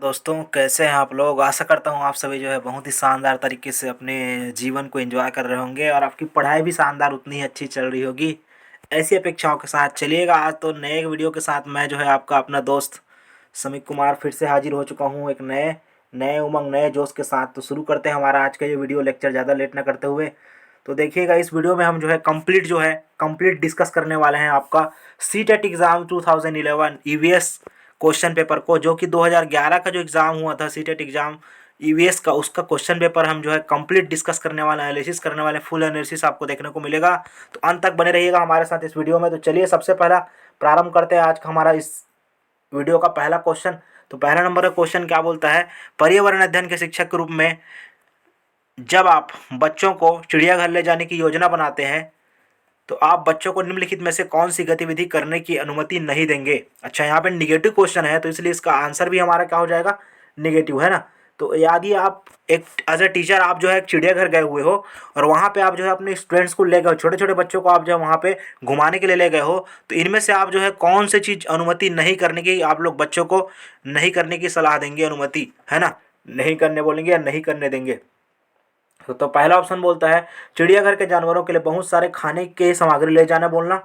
दोस्तों, कैसे हैं आप लोग। आशा करता हूँ आप सभी जो है बहुत ही शानदार तरीके से अपने जीवन को एंजॉय कर रहे होंगे और आपकी पढ़ाई भी शानदार उतनी ही अच्छी चल रही होगी। ऐसी अपेक्षाओं के साथ चलिएगा, आज तो नए एक वीडियो के साथ मैं जो है आपका अपना दोस्त समीक कुमार फिर से हाजिर हो चुका हूँ एक नए नए उमंग नए जोश के साथ। तो शुरू करते हैं हमारा आज का ये वीडियो लेक्चर, ज़्यादा लेट ना करते हुए। तो देखिएगा, इस वीडियो में हम जो है कंप्लीट डिस्कस करने वाले हैं आपका C TET exam 2011 EVS question paper को, जो कि 2011 का जो एग्ज़ाम हुआ था सीटेट एग्ज़ाम ईवीएस का, उसका क्वेश्चन पेपर हम जो है कंप्लीट डिस्कस करने वाले, एनालिसिस करने वाले, फुल एनालिसिस आपको देखने को मिलेगा। तो अंत तक बने रहिएगा हमारे साथ इस वीडियो में। तो चलिए सबसे पहला प्रारंभ करते हैं आज का हमारा इस वीडियो का पहला क्वेश्चन। तो पहला नंबर का क्वेश्चन क्या बोलता है, पर्यावरण अध्ययन के शिक्षक के रूप में जब आप बच्चों को चिड़ियाघर ले जाने की योजना बनाते हैं तो आप बच्चों को निम्नलिखित में से कौन सी गतिविधि करने की अनुमति नहीं देंगे। अच्छा, यहाँ पे निगेटिव क्वेश्चन है तो इसलिए इसका आंसर भी हमारा क्या हो जाएगा, निगेटिव, है ना। तो यदि आप एक एज ए टीचर आप जो है चिड़ियाघर गए हुए हो और वहाँ पे आप जो है अपने स्टूडेंट्स को ले गए हो, छोटे छोटे बच्चों को आप जो है वहाँ पे घुमाने के लिए ले गए हो, तो इनमें से आप जो है कौन सी चीज़ अनुमति नहीं करने की, आप लोग बच्चों को नहीं करने की सलाह देंगे, अनुमति, है ना, नहीं करने बोलेंगे या नहीं करने देंगे। तो पहला ऑप्शन बोलता है चिड़ियाघर के जानवरों के लिए बहुत सारे खाने के सामग्री ले जाना बोलना।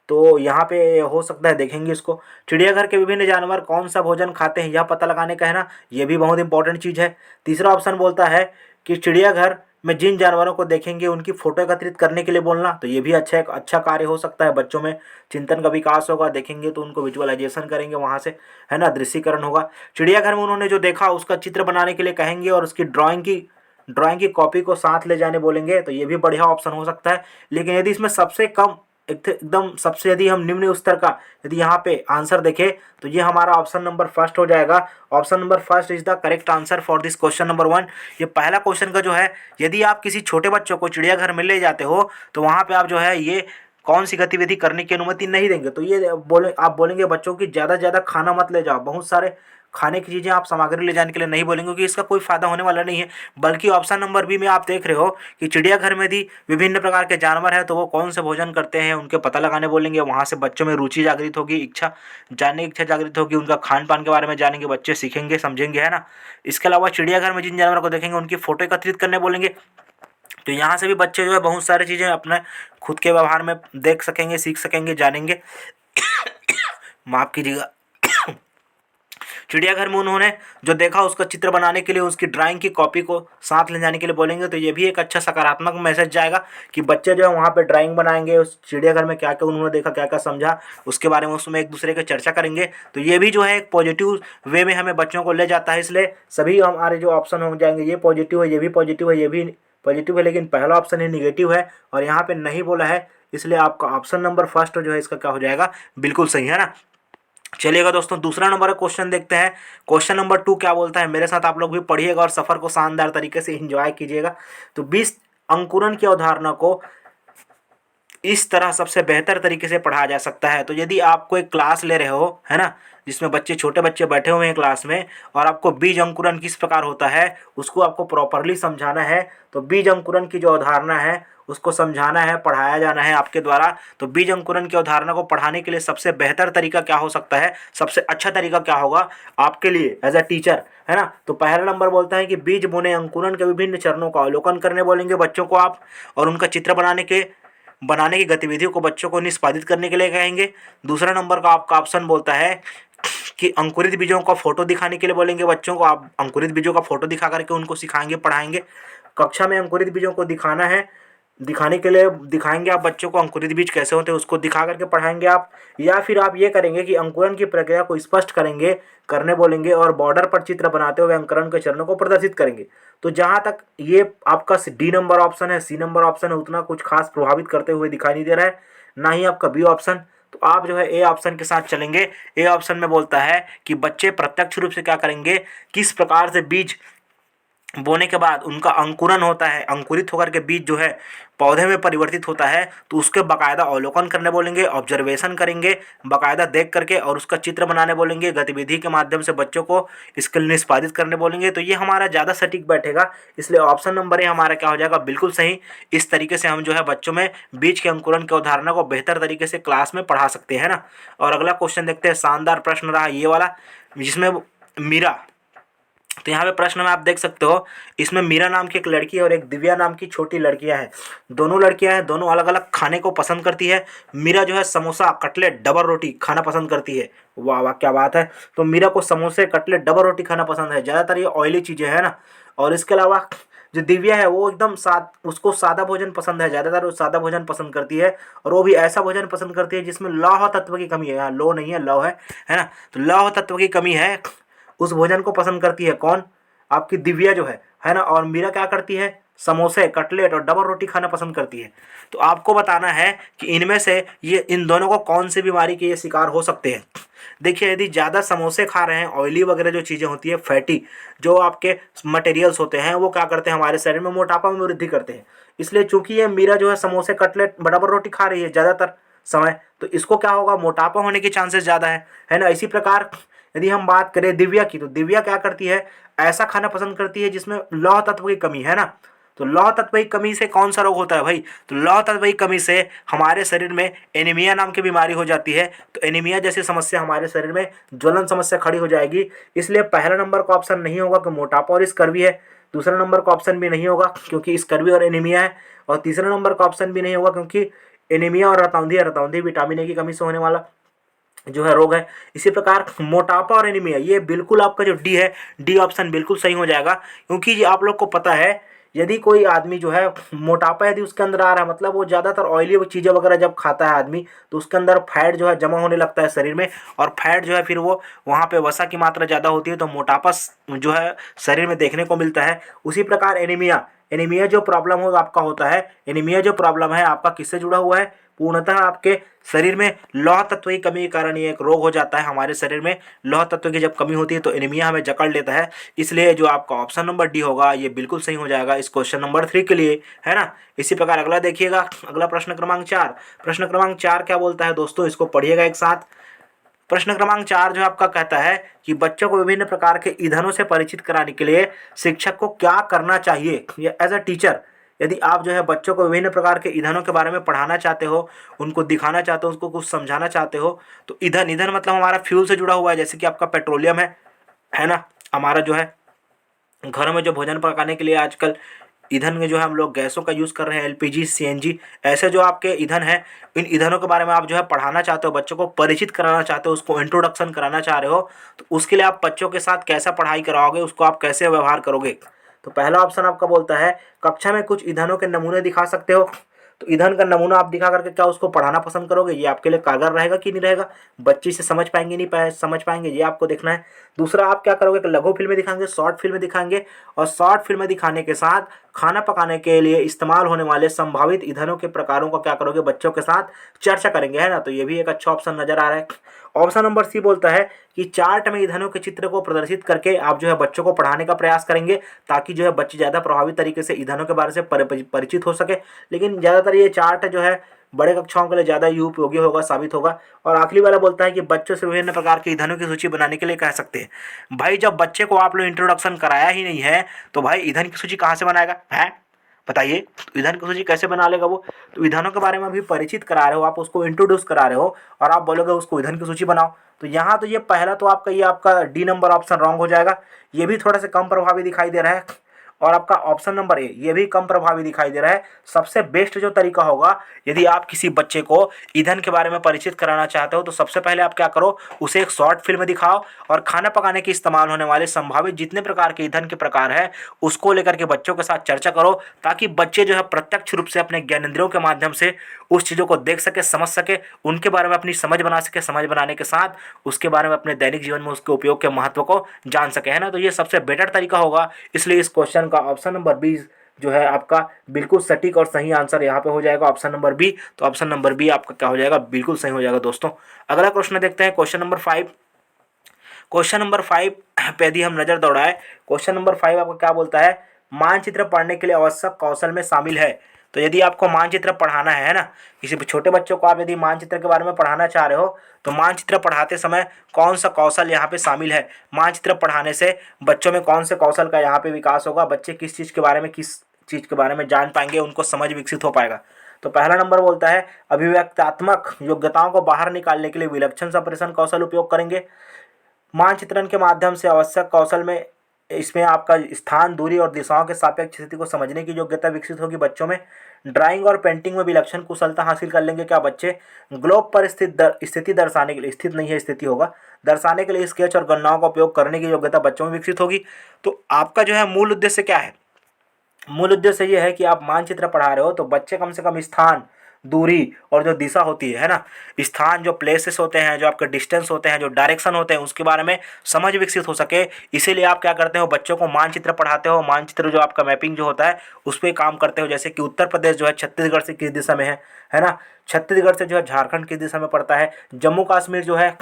तो यहाँ पे हो सकता है, देखेंगे इसको, चिड़ियाघर के विभिन्न जानवर कौन सा भोजन खाते हैं यह पता लगाने का, है ना, ये भी बहुत इंपॉर्टेंट चीज़ है। तीसरा ऑप्शन बोलता है कि चिड़ियाघर में जिन जानवरों को देखेंगे उनकी फ़ोटो एकत्रित करने के लिए बोलना। तो ये भी एक अच्छा कार्य हो सकता है, बच्चों में चिंतन का विकास होगा, देखेंगे तो उनको विजुअलाइजेशन करेंगे वहाँ से, है ना, दृश्यीकरण होगा। चिड़ियाघर में उन्होंने जो देखा उसका चित्र बनाने के लिए कहेंगे और उसकी ड्राइंग की कॉपी को साथ ले जाने बोलेंगे। तो ये भी बढ़िया ऑप्शन हो सकता है। लेकिन यदि इसमें सबसे कम, एकदम सबसे, यदि हम निम्न स्तर का यदि यहाँ पे आंसर देखें तो ये हमारा ऑप्शन नंबर फर्स्ट हो जाएगा। Option number first is the correct answer for this question number 1। ये पहला क्वेश्चन का जो है, यदि आप किसी छोटे बच्चों को चिड़ियाघर में ले जाते हो तो वहाँ पे आप जो है ये कौन सी गतिविधि करने की अनुमति नहीं देंगे। तो ये आप बोलेंगे बच्चों की ज़्यादा से ज़्यादा खाना मत ले जाओ, बहुत सारे खाने की चीज़ें आप सामग्री ले जाने के लिए नहीं बोलेंगे, क्योंकि इसका कोई फ़ायदा होने वाला नहीं है। बल्कि ऑप्शन नंबर बी में आप देख रहे हो कि चिड़ियाघर में यदि विभिन्न प्रकार के जानवर हैं तो वो कौन से भोजन करते हैं उनके पता लगाने बोलेंगे। वहाँ से बच्चों में रुचि जागृत होगी, जानने की इच्छा जागृत होगी, उनका खान पान के बारे में जानेंगे, बच्चे सीखेंगे, समझेंगे, है ना। इसके अलावा चिड़ियाघर में जिन जानवरों को देखेंगे उनकी फ़ोटो एकत्रित करने बोलेंगे। तो यहाँ से भी बच्चे जो है बहुत सारी चीज़ें अपने खुद के व्यवहार में देख सकेंगे, सीख सकेंगे, जानेंगे। माफ़ कीजिएगा। चिड़ियाघर में उन्होंने जो देखा उसका चित्र बनाने के लिए उसकी ड्राइंग की कॉपी को साथ ले जाने के लिए बोलेंगे। तो ये भी एक अच्छा सकारात्मक मैसेज जाएगा कि बच्चे जो है वहाँ पे ड्राइंग बनाएंगे, उस चिड़ियाघर में क्या क्या उन्होंने देखा, क्या क्या समझा, उसके बारे में उसमें एक दूसरे की चर्चा करेंगे। तो ये भी जो है एक पॉजिटिव वे में हमें बच्चों को ले जाता है। इसलिए सभी हमारे जो ऑप्शन हो जाएंगे, ये पॉजिटिव है, ये भी पॉजिटिव है, ये भी पॉजिटिव है, लेकिन पहला ऑप्शन ही निगेटिव है और यहाँ पे नहीं बोला है, इसलिए आपका ऑप्शन नंबर फर्स्ट जो है इसका क्या हो जाएगा, बिल्कुल सही, है ना। चलिएगा दोस्तों, दूसरा नंबर का क्वेश्चन देखते हैं। क्वेश्चन नंबर 2 क्या बोलता है, मेरे साथ आप लोग भी पढ़िएगा और सफ़र को शानदार तरीके से एंजॉय कीजिएगा। तो 20 अंकुरन की अवधारणा को इस तरह सबसे बेहतर तरीके से पढ़ाया जा सकता है। तो यदि आप कोई क्लास ले रहे हो, है ना, जिसमें छोटे बच्चे बैठे हुए हैं क्लास में और आपको बीज अंकुरन किस प्रकार होता है उसको आपको प्रॉपरली समझाना है, तो बीज अंकुरन की जो अवधारणा है उसको समझाना है, पढ़ाया जाना है आपके द्वारा। तो बीज अंकुरन की अवधारणा को पढ़ाने के लिए सबसे बेहतर तरीका क्या हो सकता है, सबसे अच्छा तरीका क्या होगा आपके लिए एज अ टीचर, है ना। तो पहला नंबर बोलता है कि बीज बोने अंकुरन के विभिन्न चरणों का अवलोकन करने बोलेंगे बच्चों को आप, और उनका चित्र बनाने की गतिविधियों को बच्चों को निष्पादित करने के लिए कहेंगे। दूसरा नंबर का आपका ऑप्शन बोलता है कि अंकुरित बीजों का फोटो दिखाने के लिए बोलेंगे बच्चों को, आप अंकुरित बीजों का फोटो दिखा करके उनको सिखाएंगे, पढ़ाएंगे। कक्षा में अंकुरित बीजों को दिखाने के लिए दिखाएंगे आप बच्चों को अंकुरित बीज कैसे होते हैं, उसको दिखा करके पढ़ाएंगे आप। या फिर आप ये करेंगे कि अंकुरन की प्रक्रिया को स्पष्ट करने बोलेंगे और बॉर्डर पर चित्र बनाते हुए अंकुरन के चरणों को प्रदर्शित करेंगे। तो जहाँ तक ये आपका डी नंबर ऑप्शन है, सी नंबर ऑप्शन है, उतना कुछ खास प्रभावित करते हुए दिखाई नहीं दे रहा है, ना ही आपका बी ऑप्शन। तो आप जो है ए ऑप्शन के साथ चलेंगे। ए ऑप्शन में बोलता है कि बच्चे प्रत्यक्ष रूप से क्या करेंगे, किस प्रकार से बीज बोने के बाद उनका अंकुरन होता है, अंकुरित होकर के बीज जो है पौधे में परिवर्तित होता है, तो उसके बाकायदा अवलोकन करने बोलेंगे, ऑब्जर्वेशन करेंगे बाकायदा देख करके, और उसका चित्र बनाने बोलेंगे, गतिविधि के माध्यम से बच्चों को इसके लिए निष्पादित करने बोलेंगे। तो ये हमारा ज़्यादा सटीक बैठेगा, इसलिए ऑप्शन नंबर ए हमारा क्या हो जाएगा, बिल्कुल सही। इस तरीके से हम जो है बच्चों में बीज के अंकुरन की अवधारणा को बेहतर तरीके से क्लास में पढ़ा सकते हैं ना। और अगला क्वेश्चन देखते हैं, शानदार प्रश्न रहा ये वाला, जिसमें मीरा तो यहाँ पे प्रश्न में आप देख सकते हो, इसमें मीरा नाम की एक लड़की है और एक दिव्या नाम की छोटी लड़कियां हैं। दोनों लड़कियां हैं, दोनों अलग अलग खाने को पसंद करती है। मीरा जो है समोसा, कटलेट, डबल रोटी खाना पसंद करती है। वाह वाह, क्या बात है। तो मीरा को समोसे, कटलेट, डबल रोटी खाना पसंद है, ज़्यादातर ये ऑयली चीज़ें है ना। और इसके अलावा जो दिव्या है वो एकदम उसको सादा भोजन पसंद है, ज़्यादातर वो सादा भोजन पसंद करती है। और वो भी ऐसा भोजन पसंद करती है जिसमें लौह तत्व की कमी है। यहाँ लो नहीं है, लौह है ना। तो लौह तत्व की कमी है, उस भोजन को पसंद करती है कौन? आपकी दिव्या जो है ना। और मीरा क्या करती है? समोसे, कटलेट और डबल रोटी खाना पसंद करती है। तो आपको बताना है कि इनमें से ये इन दोनों को कौन सी बीमारी के ये शिकार हो सकते हैं। देखिए, यदि ज़्यादा समोसे खा रहे हैं, ऑयली वगैरह जो चीज़ें होती है, फैटी जो आपके मटेरियल्स होते हैं, वो क्या करते हैं हमारे शरीर में मोटापा में वृद्धि करते हैं। इसलिए चूंकि ये मीरा जो है समोसे, कटलेट, डबल रोटी खा रही है ज़्यादातर समय, तो इसको क्या होगा, मोटापा होने के चांसेस ज़्यादा है ना। इसी प्रकार यदि हम बात करें दिव्या की, तो दिव्या क्या करती है, ऐसा खाना पसंद करती है जिसमें लौह तत्व की कमी है ना। तो लौह तत्व की कमी से कौन सा रोग होता है भाई? तो लौह तत्व की कमी से हमारे शरीर में एनीमिया नाम की बीमारी हो जाती है। तो एनीमिया जैसी समस्या हमारे शरीर में ज्वलन समस्या खड़ी हो जाएगी। इसलिए पहला नंबर का ऑप्शन नहीं होगा कि मोटापा और स्कर्वी है। दूसरा नंबर का ऑप्शन भी नहीं होगा क्योंकि स्कर्वी और एनीमिया है। और तीसरा नंबर का ऑप्शन भी नहीं होगा क्योंकि एनीमिया और रतौंधी विटामिन ए की कमी से होने वाला जो है रोग है। इसी प्रकार मोटापा और एनीमिया, ये बिल्कुल आपका जो डी है, डी ऑप्शन बिल्कुल सही हो जाएगा। क्योंकि ये आप लोग को पता है, यदि कोई आदमी जो है मोटापा यदि उसके अंदर आ रहा है, मतलब वो ज़्यादातर ऑयली चीज़ें वगैरह जब खाता है आदमी, तो उसके अंदर फैट जो है जमा होने लगता है शरीर में। और फैट जो है फिर वो वहाँ पे वसा की मात्रा ज़्यादा होती है, तो मोटापा जो है शरीर में देखने को मिलता है। उसी प्रकार एनीमिया, एनीमिया जो प्रॉब्लम हो आपका होता है, एनीमिया जो प्रॉब्लम है आपका किससे जुड़ा हुआ है? पूर्णतः आपके शरीर में लौह तत्व की कमी के कारण ये एक रोग हो जाता है। हमारे शरीर में लौह तत्व की जब कमी होती है तो एनीमिया हमें जकड़ लेता है। इसलिए जो आपका ऑप्शन नंबर डी होगा ये बिल्कुल सही हो जाएगा इस क्वेश्चन नंबर 3 के लिए, है ना। इसी प्रकार अगला देखिएगा, अगला प्रश्न क्रमांक 4। प्रश्न क्रमांक 4 क्या बोलता है दोस्तों, इसको पढ़िएगा एक साथ। प्रश्न क्रमांक 4 जो आपका कहता है कि बच्चों को विभिन्न प्रकार के ईंधनों से परिचित कराने के लिए शिक्षक को क्या करना चाहिए। ये एज अ टीचर, यदि आप जो है बच्चों को विभिन्न प्रकार के ईंधनों के बारे में पढ़ाना चाहते हो, उनको दिखाना चाहते हो, उसको कुछ समझाना चाहते हो, तो ईंधन, ईंधन मतलब हमारा फ्यूल से जुड़ा हुआ है। जैसे कि आपका पेट्रोलियम है ना। हमारा जो है घरों में जो भोजन पकाने के लिए आजकल ईंधन में जो है हम लोग गैसों का यूज़ कर रहे हैं, एलपीजी, सीएनजी, ऐसे जो आपके ईंधन हैं, इन ईंधनों के बारे में आप जो है पढ़ाना चाहते हो, बच्चों को परिचित कराना चाहते हो, उसको इंट्रोडक्शन कराना चाह रहे हो, तो उसके लिए आप बच्चों के साथ कैसा पढ़ाई कराओगे, उसको आप कैसे व्यवहार करोगे। तो पहला ऑप्शन आपका बोलता है कक्षा में कुछ ईंधनों के नमूने दिखा सकते हो। तो ईंधन का नमूना आप दिखा करके क्या उसको पढ़ाना पसंद करोगे? ये आपके लिए कारगर रहेगा कि नहीं रहेगा, बच्चे से समझ पाएंगे नहीं समझ पाएंगे, ये आपको देखना है। दूसरा आप क्या करोगे कि लघु फिल्में दिखाएंगे, शॉर्ट फिल्में दिखाएंगे, और शॉर्ट फिल्में दिखाने के साथ खाना पकाने के लिए इस्तेमाल होने वाले संभावित ईंधनों के प्रकारों का क्या करोगे, बच्चों के साथ चर्चा करेंगे, है ना। तो ये भी एक अच्छा ऑप्शन नजर आ रहा है। ऑप्शन नंबर सी बोलता है कि चार्ट में ईंधनों के चित्र को प्रदर्शित करके आप जो है बच्चों को पढ़ाने का प्रयास करेंगे, ताकि जो है बच्चे ज़्यादा प्रभावी तरीके से ईंधनों के बारे से परिचित हो सके। लेकिन ज़्यादातर ये चार्ट जो है बड़े कक्षाओं के लिए ज़्यादा उपयोगी होगा, साबित होगा। और आखिरी वाला बोलता है कि बच्चों से विभिन्न प्रकार के ईंधनों की सूची बनाने के लिए कह सकते हैं। भाई जब बच्चे को आप लोग इंट्रोडक्शन कराया ही नहीं है, तो भाई ईंधन की सूची कहाँ से बनाएगा, है बताइए। ईंधन की सूची कैसे बना लेगा वो? तो ईंधनों के बारे में अभी परिचित करा रहे हो, आप उसको इंट्रोड्यूस करा रहे हो, और आप बोलोगे उसको ईंधन की सूची बनाओ। तो यहाँ तो ये पहला तो आपका, ये आपका डी नंबर ऑप्शन रॉन्ग हो जाएगा। ये भी थोड़ा सा कम प्रभावी दिखाई दे रहा है। और आपका ऑप्शन नंबर ए, ये भी कम प्रभावी दिखाई दे रहा है। सबसे बेस्ट जो तरीका होगा, यदि आप किसी बच्चे को ईंधन के बारे में परिचित कराना चाहते हो, तो सबसे पहले आप क्या करो, उसे एक शॉर्ट फिल्म दिखाओ, और खाना पकाने के इस्तेमाल होने वाले संभावित जितने प्रकार के ईंधन के प्रकार है उसको लेकर के बच्चों के साथ चर्चा करो, ताकि बच्चे जो है प्रत्यक्ष रूप से अपने ज्ञानेंद्रियों के माध्यम से उस चीज़ों को देख सके, समझ सके, उनके बारे में अपनी समझ बना सके, समझ बनाने के साथ उसके बारे में अपने दैनिक जीवन में उसके उपयोग के महत्व को जान सके, है ना। तो ये सबसे बेटर तरीका होगा। इसलिए इस क्वेश्चन का ऑप्शन नंबर बी जो है आपका बिल्कुल सटीक और सही आंसर यहाँ पे हो जाएगा, ऑप्शन नंबर बी। तो ऑप्शन नंबर बी आपका क्या हो जाएगा, बिल्कुल सही हो जाएगा दोस्तों। अगला क्वेश्चन देखते हैं, क्वेश्चन नंबर 5। क्वेश्चन नंबर 5 पे यदि हम नजर दौड़ाए, क्वेश्चन नंबर 5 आपको क्या बोलता है, मानचित्र पढ़ने के लिए आवश्यक कौशल में शामिल है। तो यदि आपको मानचित्र पढ़ाना है ना, किसी छोटे बच्चों को आप यदि मानचित्र के बारे में पढ़ाना चाह रहे हो, तो मानचित्र पढ़ाते समय कौन सा कौशल यहाँ पे शामिल है। मानचित्र पढ़ाने से बच्चों में कौन से कौशल का यहाँ पे विकास होगा, बच्चे किस चीज़ के बारे में, किस चीज़ के बारे में जान पाएंगे, उनको समझ विकसित हो पाएगा। तो पहला नंबर बोलता है अभिव्यक्तात्मक योग्यताओं को बाहर निकालने के लिए विलक्षण संप्रेषण कौशल उपयोग करेंगे। मानचित्रण के माध्यम से आवश्यक कौशल में इसमें आपका स्थान, दूरी और दिशाओं के सापेक्ष स्थिति को समझने की योग्यता विकसित होगी बच्चों में। ड्राइंग और पेंटिंग में विलक्षण कुशलता हासिल कर लेंगे क्या बच्चे। ग्लोब पर स्थिति दर्शाने के लिए, स्थित नहीं है स्थिति होगा, दर्शाने के लिए स्केच और गणनाओं का उपयोग करने की योग्यता बच्चों में विकसित होगी। तो आपका जो है मूल उद्देश्य क्या है, मूल उद्देश्य ये है कि आप मानचित्र पढ़ा रहे हो तो बच्चे कम से कम स्थान, दूरी और जो दिशा होती है ना, स्थान, जो प्लेसेस होते हैं, जो आपके डिस्टेंस होते हैं, जो डायरेक्शन होते हैं, उसके बारे में समझ विकसित हो सके। इसीलिए आप क्या करते हो, बच्चों को मानचित्र पढ़ाते हो। मानचित्र जो आपका मैपिंग जो होता है उस पर काम करते हो। जैसे कि उत्तर प्रदेश जो है छत्तीसगढ़ से किस दिशा में है ना, छत्तीसगढ़ से जो है झारखंड किस दिशा में पड़ता है, जम्मू कश्मीर जो है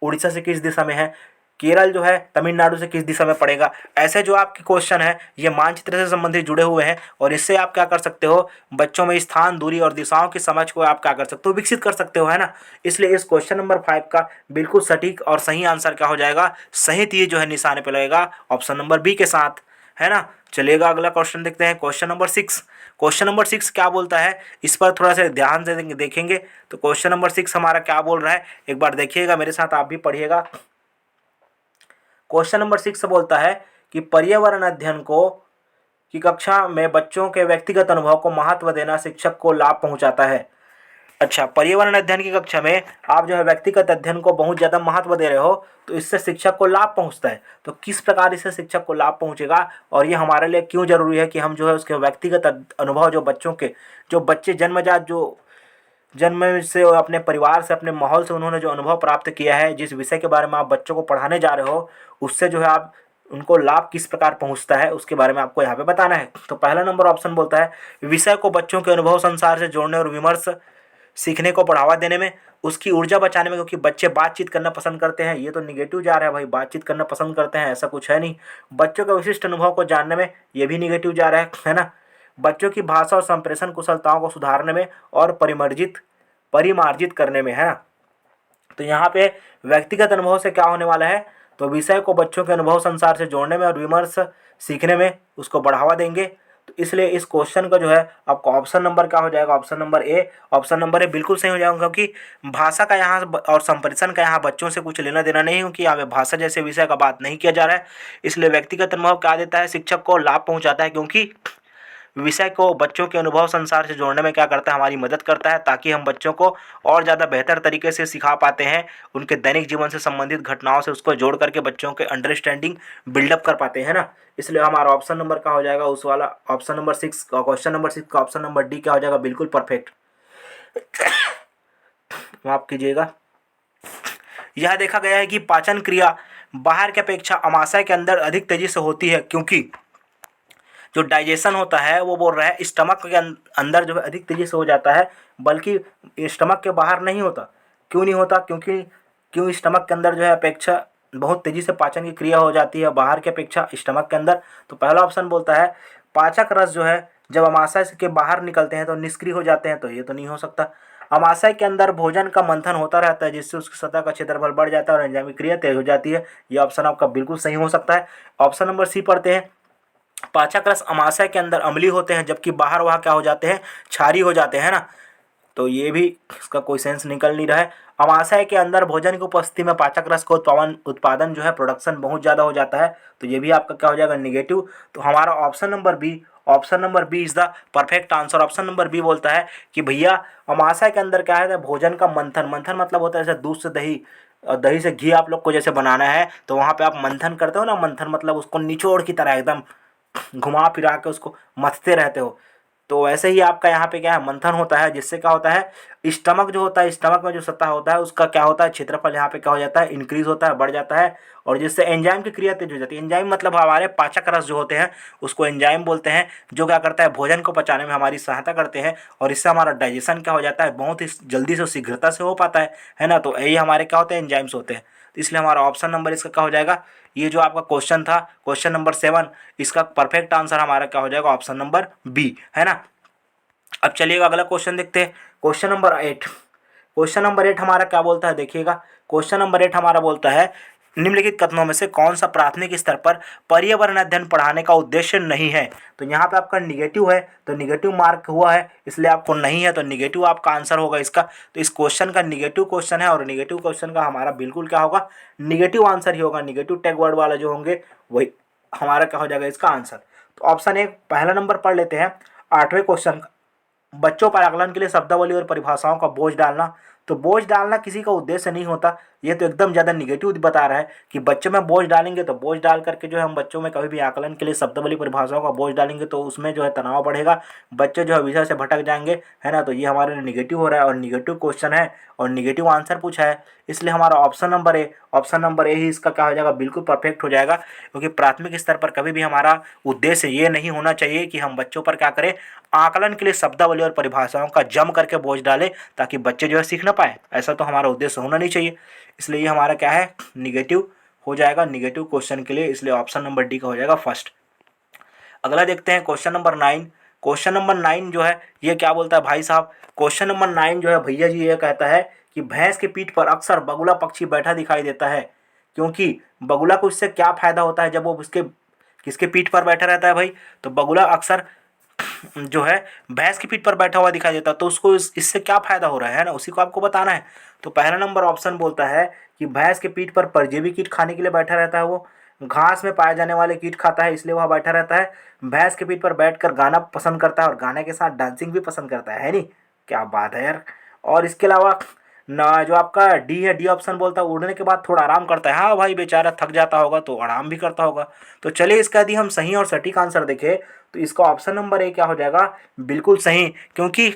उड़ीसा से किस दिशा में है, केरल जो है तमिलनाडु से किस दिशा में पड़ेगा। ऐसे जो आपके क्वेश्चन है ये मानचित्र से संबंधित जुड़े हुए हैं और इससे आप क्या कर सकते हो, बच्चों में स्थान, दूरी और दिशाओं की समझ को आप क्या कर सकते हो, विकसित कर सकते हो, है ना। इसलिए इस क्वेश्चन नंबर 5 का बिल्कुल सटीक और सही आंसर क्या हो जाएगा, सही तीर जो है निशाने पर लगेगा ऑप्शन नंबर बी के साथ, है ना। चलिएगा अगला क्वेश्चन देखते हैं, क्वेश्चन नंबर 6। क्वेश्चन नंबर 6 क्या बोलता है, इस पर थोड़ा सा ध्यान से देखेंगे। तो क्वेश्चन नंबर 6 हमारा क्या बोल रहा है, एक बार देखिएगा मेरे साथ, आप भी पढ़िएगा। क्वेश्चन नंबर 6 बोलता है कि पर्यावरण अध्ययन को की कक्षा में बच्चों के व्यक्तिगत अनुभव को महत्व देना शिक्षक को लाभ पहुंचाता है। अच्छा, पर्यावरण अध्ययन की कक्षा में आप जो है व्यक्तिगत अध्ययन को बहुत ज़्यादा महत्व दे रहे हो तो इससे शिक्षक को लाभ पहुंचता है। तो किस प्रकार इससे शिक्षक को लाभ पहुंचेगा और ये हमारे लिए क्यों जरूरी है कि हम जो है उसके व्यक्तिगत अनुभव, जो बच्चों के, जो बच्चे जन्मजात, जो जन्म से और अपने परिवार से, अपने माहौल से उन्होंने जो अनुभव प्राप्त किया है, जिस विषय के बारे में आप बच्चों को पढ़ाने जा रहे हो, उससे जो है आप उनको लाभ किस प्रकार पहुंचता है उसके बारे में आपको यहाँ पे बताना है। तो पहला नंबर ऑप्शन बोलता है विषय को बच्चों के अनुभव संसार से जोड़ने और विमर्श सीखने को बढ़ावा देने में, उसकी ऊर्जा बचाने में, क्योंकि बच्चे बातचीत करना पसंद करते हैं। ये तो निगेटिव जा रहा है भाई, बातचीत करना पसंद करते हैं ऐसा कुछ है नहीं। बच्चों के विशिष्ट अनुभव को जानने में, ये भी निगेटिव जा रहा है ना। बच्चों की भाषा और संप्रेषण कुशलताओं को सुधारने में और परिमार्जित करने में, है ना। तो यहाँ पे व्यक्तिगत अनुभव से क्या होने वाला है, तो विषय को बच्चों के अनुभव संसार से जोड़ने में और विमर्श सीखने में उसको बढ़ावा देंगे। तो इसलिए इस क्वेश्चन का जो है आपको ऑप्शन नंबर क्या हो जाएगा, option number A. Option number A बिल्कुल सही हो जाएगा, क्योंकि भाषा का यहाँ और संप्रेषण का यहाँ बच्चों से कुछ लेना देना नहीं, क्योंकि यहाँ पे भाषा जैसे विषय का बात नहीं किया जा रहा है। इसलिए व्यक्तिगत अनुभव क्या देता है, शिक्षक को लाभ पहुँचाता है, क्योंकि विषय को बच्चों के अनुभव संसार से जोड़ने में क्या करता है, हमारी मदद करता है, ताकि हम बच्चों को और ज़्यादा बेहतर तरीके से सिखा पाते हैं। उनके दैनिक जीवन से संबंधित घटनाओं से उसको जोड़ करके बच्चों के अंडरस्टैंडिंग बिल्डअप कर पाते हैं ना। इसलिए हमारा ऑप्शन नंबर क्या हो जाएगा, उस वाला ऑप्शन नंबर 6, क्वेश्चन नंबर 6 का ऑप्शन नंबर डी क्या हो जाएगा, बिल्कुल परफेक्ट। माफ कीजिएगा। यह देखा गया है कि पाचन क्रिया बाहर की अपेक्षा अमाशय के अंदर अधिक तेजी से होती है, क्योंकि जो डाइजेशन होता है वो बोल रहा है स्टमक के अंदर जो है अधिक तेजी से हो जाता है, बल्कि स्टमक के बाहर नहीं होता। क्यों नहीं होता, क्यों स्टमक के अंदर जो है अपेक्षा बहुत तेजी से पाचन की क्रिया हो जाती है बाहर की अपेक्षा स्टमक के अंदर। तो पहला ऑप्शन बोलता है पाचक रस जो है जब अमाशय के बाहर निकलते हैं तो निष्क्रिय हो जाते हैं, तो ये तो नहीं हो सकता। अमाशय के अंदर भोजन का मंथन होता रहता है, जिससे उसकी सतह का क्षेत्रफल बढ़ जाता है और एंजाइमिक क्रिया तेज हो जाती है। ये ऑप्शन आपका बिल्कुल सही हो सकता है। ऑप्शन नंबर सी पढ़ते हैं, पाचक रस अमाशय के अंदर अम्लीय होते हैं जबकि बाहर वहाँ क्या हो जाते हैं, क्षारीय हो जाते हैं ना। तो ये भी इसका कोई सेंस निकल नहीं रहा है। अमाशय के अंदर भोजन की उपस्थिति में पाचक रस का उत्पादन जो है प्रोडक्शन बहुत ज़्यादा हो जाता है, तो ये भी आपका क्या हो जाएगा, निगेटिव। तो हमारा option number B is the perfect answer. Option number B बोलता है कि भैया अमाशय के अंदर क्या है, भोजन का मंथन मतलब होता है जैसे दूध से दही और दही से घी आप लोग को जैसे बनाना है तो वहाँ पे आप मंथन करते हो ना। मंथन मतलब उसको निचोड़ की तरह एकदम घुमा फिरा के उसको मथते रहते हो। तो वैसे ही आपका यहाँ पे क्या है, मंथन होता है, जिससे क्या होता है स्टमक जो होता है, स्टमक में जो सतह होता है उसका क्या होता है, क्षेत्रफल यहाँ पे क्या हो जाता है, इंक्रीज होता है, बढ़ जाता है। और जिससे एंजाइम की क्रिया तेज हो जाती है। एंजाइम मतलब हमारे पाचक रस जो होते हैं उसको एंजाइम बोलते हैं, जो क्या करता है भोजन को पचाने में हमारी सहायता करते हैं और इससे हमारा डाइजेशन क्या हो जाता है, बहुत ही जल्दी से शीघ्रता से हो पाता है ना। तो यही हमारे क्या होते हैं, एंजाइम्स होते हैं। तो इसलिए हमारा ऑप्शन नंबर इसका क्या हो जाएगा, ये जो आपका क्वेश्चन था क्वेश्चन नंबर 7, इसका परफेक्ट आंसर हमारा क्या हो जाएगा, ऑप्शन नंबर बी, है ना। अब चलिएगा अगला क्वेश्चन देखते हैं, क्वेश्चन नंबर 8। क्वेश्चन नंबर 8 हमारा क्या बोलता है, देखिएगा। क्वेश्चन नंबर 8 हमारा बोलता है निम्नलिखित कथनों में से कौन सा प्राथमिक स्तर पर पर्यावरण अध्ययन पढ़ाने का उद्देश्य नहीं है। तो यहाँ पे आपका निगेटिव है, तो निगेटिव मार्क हुआ है, इसलिए आपको नहीं है, तो निगेटिव आपका आंसर होगा इसका। तो इस क्वेश्चन का निगेटिव क्वेश्चन है और निगेटिव क्वेश्चन का हमारा बिल्कुल क्या होगा, निगेटिव आंसर ही होगा। निगेटिव टैग वर्ड वाला जो होंगे वही हमारा क्या हो जाएगा इसका आंसर। तो ऑप्शन ए पहला नंबर पढ़ लेते हैं। 8वें क्वेश्चन, बच्चों पर आकलन के लिए शब्दावली और परिभाषाओं का बोझ डालना। तो बोझ डालना किसी का उद्देश्य नहीं होता, ये तो एकदम ज़्यादा निगेटिव बता रहा है कि बच्चों में बोझ डालेंगे तो बोझ डाल करके जो है हम बच्चों में कभी भी आकलन के लिए शब्दावली परिभाषाओं का बोझ डालेंगे तो उसमें जो है तनाव बढ़ेगा, बच्चे जो है विषय से भटक जाएंगे, है ना। तो ये हमारे लिए निगेटिव हो रहा है और निगेटिव क्वेश्चन है और निगेटिव आंसर पूछा है, इसलिए हमारा ऑप्शन नंबर ए ही इसका क्या हो जाएगा, बिल्कुल परफेक्ट हो जाएगा। क्योंकि प्राथमिक स्तर पर कभी भी हमारा उद्देश्य ये नहीं होना चाहिए कि हम बच्चों पर क्या करें, आकलन के लिए शब्दावली और परिभाषाओं का जम करके बोझ डालें ताकि बच्चे जो है सीख ना पाए, ऐसा तो हमारा उद्देश्य होना नहीं चाहिए। इसलिए ये हमारा क्या है, निगेटिव हो जाएगा, निगेटिव क्वेश्चन के लिए, इसलिए ऑप्शन नंबर डी का हो जाएगा फर्स्ट। अगला देखते हैं क्वेश्चन नंबर 9। क्वेश्चन नंबर 9 जो है ये क्या बोलता है भाई साहब, क्वेश्चन नंबर 9 जो है भैया जी ये कहता है कि भैंस के पीठ पर अक्सर बगुला पक्षी बैठा दिखाई देता है, क्योंकि बगुला को इससे क्या फायदा होता है जब वो उसके किसके पीठ पर बैठा रहता है भाई, तो बगुला अक्सर जो है भैंस की पीठ पर बैठा हुआ दिखाई देता है, तो उसको इससे क्या फायदा हो रहा है ना, उसी को आपको बताना है। तो पहला नंबर ऑप्शन बोलता है कि भैंस के पीठ पर परजीवी कीट खाने के लिए बैठा रहता है, वो घास में पाए जाने वाले कीट खाता है इसलिए वह बैठा रहता है, भैंस के पीठ पर बैठकर गाना पसंद करता है और गाने के साथ डांसिंग भी पसंद करता है नहीं, क्या बात है यार। और इसके अलावा ना जो आपका डी है, डी ऑप्शन बोलता है उड़ने के बाद थोड़ा आराम करता है, हाँ भाई बेचारा थक जाता होगा तो आराम भी करता होगा। तो चलिए इसका यदि हम सही और सटीक आंसर देखें तो इसका ऑप्शन नंबर ए क्या हो जाएगा, बिल्कुल सही, क्योंकि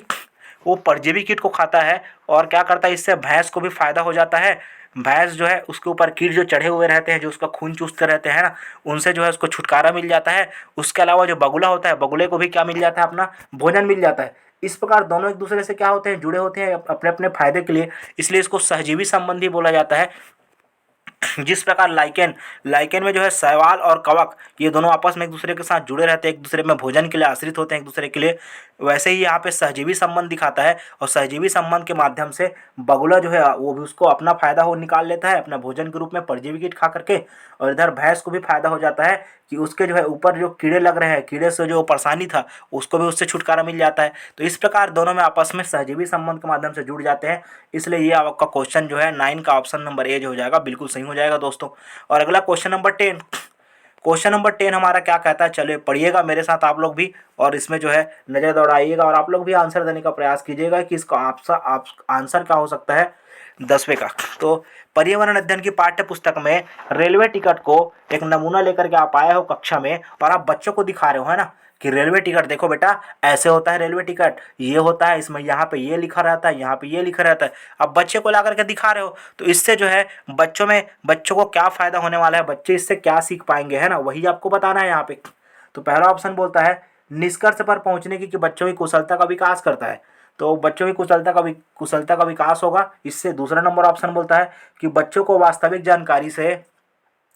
वो परजीवी कीट को खाता है और क्या करता है, इससे भैंस को भी फायदा हो जाता है। भैंस जो है उसके ऊपर कीट जो चढ़े हुए रहते हैं, जो उसका खून चूसते रहते हैं ना, उनसे जो है उसको छुटकारा मिल जाता है। उसके अलावा जो बगुला होता है, बगुले को भी क्या मिल जाता है, अपना भोजन मिल जाता है। इस प्रकार दोनों एक दूसरे से क्या होते हैं, जुड़े होते हैं अपने अपने फायदे के लिए, इसलिए इसको सहजीवी संबंधी बोला जाता है। जिस प्रकार लाइकेन लाइकेन में जो है शैवाल और कवक ये दोनों आपस में एक दूसरे के साथ जुड़े रहते हैं, एक दूसरे में भोजन के लिए आश्रित होते हैं एक दूसरे के लिए, वैसे ही यहाँ पे सहजीवी संबंध दिखाता है और सहजीवी संबंध के माध्यम से बगुला जो है वो भी उसको अपना फायदा हो निकाल लेता है अपना भोजन के रूप में परजीवी कीट खा करके, और इधर भैंस को भी फायदा हो जाता है कि उसके जो है ऊपर जो कीड़े लग रहे हैं, कीड़े से जो परेशानी था उसको भी उससे छुटकारा मिल जाता है। तो इस प्रकार दोनों में आपस में सहजीवी संबंध के माध्यम से जुड़ जाते हैं, इसलिए ये आपका क्वेश्चन जो है 9 का ऑप्शन नंबर ए जो हो जाएगा बिल्कुल सही हो जाएगा दोस्तों। और अगला क्वेश्चन नंबर 10, क्वेश्चन नंबर 10 हमारा क्या कहता है, चलिए पढ़िएगा मेरे साथ आप लोग भी, और इसमें जो है नज़र दौड़ाइएगा और आप लोग भी आंसर देने का प्रयास कीजिएगा कि इसका आप आंसर क्या हो सकता है 10वें का। तो पर्यावरण अध्ययन की पाठ्य पुस्तक में रेलवे टिकट को एक नमूना लेकर के आप आए हो कक्षा में और आप बच्चों को दिखा रहे हो, है ना, कि रेलवे टिकट देखो बेटा ऐसे होता है, रेलवे टिकट ये होता है, इसमें यहाँ पे ये लिखा रहता है, यहाँ पे ये लिखा रहता है। अब बच्चे को ला करके दिखा रहे हो तो इससे जो है बच्चों को क्या फ़ायदा होने वाला है, बच्चे इससे क्या सीख पाएंगे, है ना, वही आपको बताना है यहाँ पे। तो पहला ऑप्शन बोलता है निष्कर्ष पर पहुँचने की कि बच्चों की कुशलता का विकास करता है, तो बच्चों की कुशलता का विकास होगा इससे। दूसरा नंबर ऑप्शन बोलता है कि बच्चों को वास्तविक जानकारी से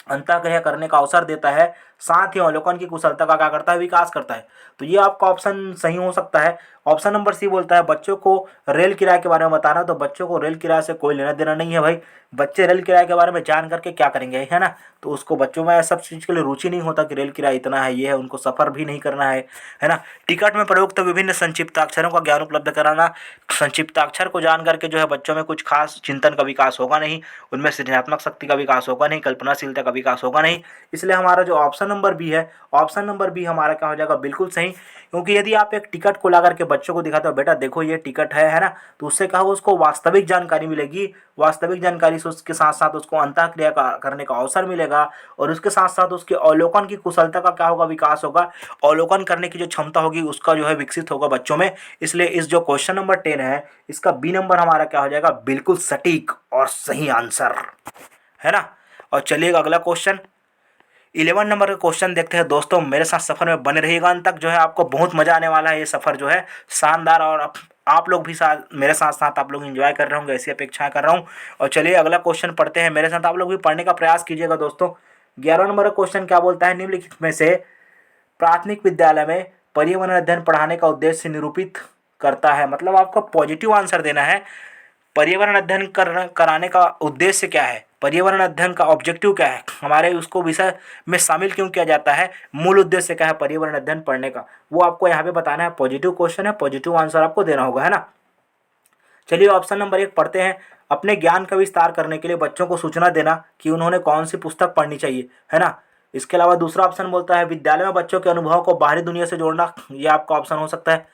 अंतःक्रिया करने का अवसर देता है, साथ ही अवलोकन की कुशलता का क्या करता है, विकास करता है। तो ये आपका ऑप्शन सही हो सकता है। ऑप्शन नंबर सी बोलता है बच्चों को रेल किराए के बारे में बताना, तो बच्चों को रेल किराए से कोई लेना देना नहीं है भाई, बच्चे रेल किराए के बारे में जान करके क्या करेंगे, है ना। तो उसको बच्चों में सब चीज़ के लिए रुचि नहीं होता कि रेल किराया इतना है, ये है, उनको सफ़र भी नहीं करना है ना। टिकट में प्रयुक्त विभिन्न संक्षिप्ताक्षरों का ज्ञान उपलब्ध कराना, संक्षिप्ताक्षर को जान करके जो है बच्चों में कुछ खास चिंतन का विकास होगा नहीं, उनमें सृजनात्मक शक्ति का विकास होगा नहीं, कल्पनाशीलता का विकास होगा नहीं। इसलिए हमारा जो ऑप्शन नंबर बी है, ऑप्शन नंबर बी हमारा क्या हो जाएगा, बिल्कुल सही। क्योंकि यदि आप एक टिकट को ला करके बच्चों को दिखाते हो बेटा देखो ये टिकट है ना, तो उससे क्या होगा, उसको वास्तविक जानकारी मिलेगी, वास्तविक जानकारी से उसके साथ साथ उसको अंतःक्रिया करने का अवसर मिलेगा, और उसके साथ साथ उसके अवलोकन की कुशलता का क्या होगा, विकास होगा, अवलोकन करने की जो क्षमता होगी उसका जो है विकसित होगा बच्चों में। इसलिए इस जो क्वेश्चन नंबर 10 है इसका बी नंबर हमारा क्या हो जाएगा, बिल्कुल सटीक और सही आंसर, है ना। और चलिए अगला क्वेश्चन 11 नंबर का क्वेश्चन देखते हैं दोस्तों, मेरे साथ सफ़र में बने रहिएगा अंत तक, जो है आपको बहुत मज़ा आने वाला है, ये सफ़र जो है शानदार, और आप लोग भी साथ मेरे साथ साथ आप लोग एंजॉय कर रहे होंगे ऐसी अपेक्षा कर रहा हूँ। और चलिए अगला क्वेश्चन पढ़ते हैं, मेरे साथ आप लोग भी पढ़ने का प्रयास कीजिएगा दोस्तों। 11 नंबर का क्वेश्चन क्या बोलता है, निम्नलिखित में से प्राथमिक विद्यालय में पर्यावरण अध्ययन पढ़ाने का उद्देश्य निरूपित करता है, मतलब आपको पॉजिटिव आंसर देना है। पर्यावरण अध्ययन कराने का उद्देश्य क्या है, पर्यावरण अध्ययन का ऑब्जेक्टिव क्या है, हमारे उसको विषय में शामिल क्यों किया जाता है, मूल उद्देश्य क्या है पर्यावरण अध्ययन पढ़ने का, वो आपको यहाँ पे बताना है। पॉजिटिव क्वेश्चन है, पॉजिटिव आंसर आपको देना होगा, है ना। चलिए ऑप्शन नंबर 1 पढ़ते हैं, अपने ज्ञान का विस्तार करने के लिए बच्चों को सूचना देना कि उन्होंने कौन सी पुस्तक पढ़नी चाहिए, है ना। इसके अलावा दूसरा ऑप्शन बोलता है विद्यालय में बच्चों के अनुभवों को बाहरी दुनिया से जोड़ना, ये आपका ऑप्शन हो सकता है।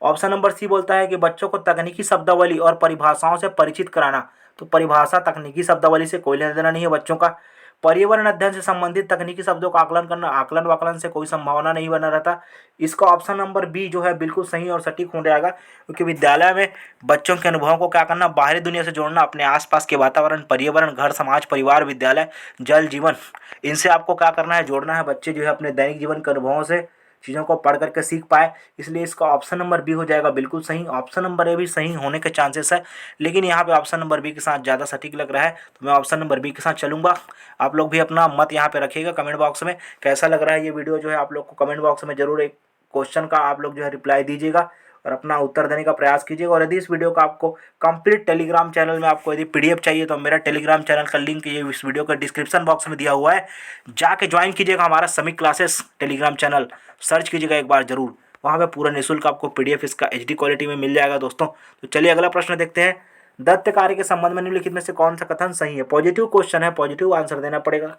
ऑप्शन नंबर सी बोलता है कि बच्चों को तकनीकी शब्दावली और परिभाषाओं से परिचित कराना, तो परिभाषा तकनीकी शब्दावली से कोई लेना देना नहीं है बच्चों का। पर्यावरण अध्ययन से संबंधित तकनीकी शब्दों का आकलन करना, आकलन वाकलन से कोई संभावना नहीं बना रहता। इसका ऑप्शन नंबर बी जो है बिल्कुल सही और सटीक हो जाएगा, क्योंकि विद्यालय में बच्चों के अनुभवों को क्या करना, बाहरी दुनिया से जोड़ना, अपने आसपास के वातावरण, पर्यावरण, घर, समाज, परिवार, विद्यालय, जल, जीवन, इनसे आपको क्या करना है, जोड़ना है। बच्चे जो है अपने दैनिक जीवन के अनुभवों से चीज़ों को पढ़ करके सीख पाए, इसलिए इसका ऑप्शन नंबर बी हो जाएगा बिल्कुल सही। ऑप्शन नंबर ए भी सही होने के चांसेस है, लेकिन यहाँ पे ऑप्शन नंबर बी के साथ ज़्यादा सटीक लग रहा है, तो मैं ऑप्शन नंबर बी के साथ चलूँगा। आप लोग भी अपना मत यहाँ पे रखिएगा कमेंट बॉक्स में, कैसा लग रहा है ये वीडियो जो है आप लोग को कमेंट बॉक्स में जरूर एक क्वेश्चन का आप लोग जो है रिप्लाई दीजिएगा और अपना उत्तर देने का प्रयास कीजिएगा। और यदि इस वीडियो का आपको कंप्लीट टेलीग्राम चैनल में आपको यदि पीडीएफ चाहिए तो मेरा टेलीग्राम चैनल का लिंक ये इस वीडियो के डिस्क्रिप्शन बॉक्स में दिया हुआ है, जाके ज्वाइन कीजिएगा हमारा Samik classes Telegram channel, search कीजिएगा एक बार जरूर, वहाँ पे पूरा निःशुल्क आपको पीडीएफ इसका एचडी क्वालिटी में मिल जाएगा दोस्तों। तो चलिए अगला प्रश्न देखते हैं। दत्त कार्य के संबंध में निम्नलिखित में से कौन सा कथन सही है? पॉजिटिव क्वेश्चन है, पॉजिटिव आंसर देना पड़ेगा।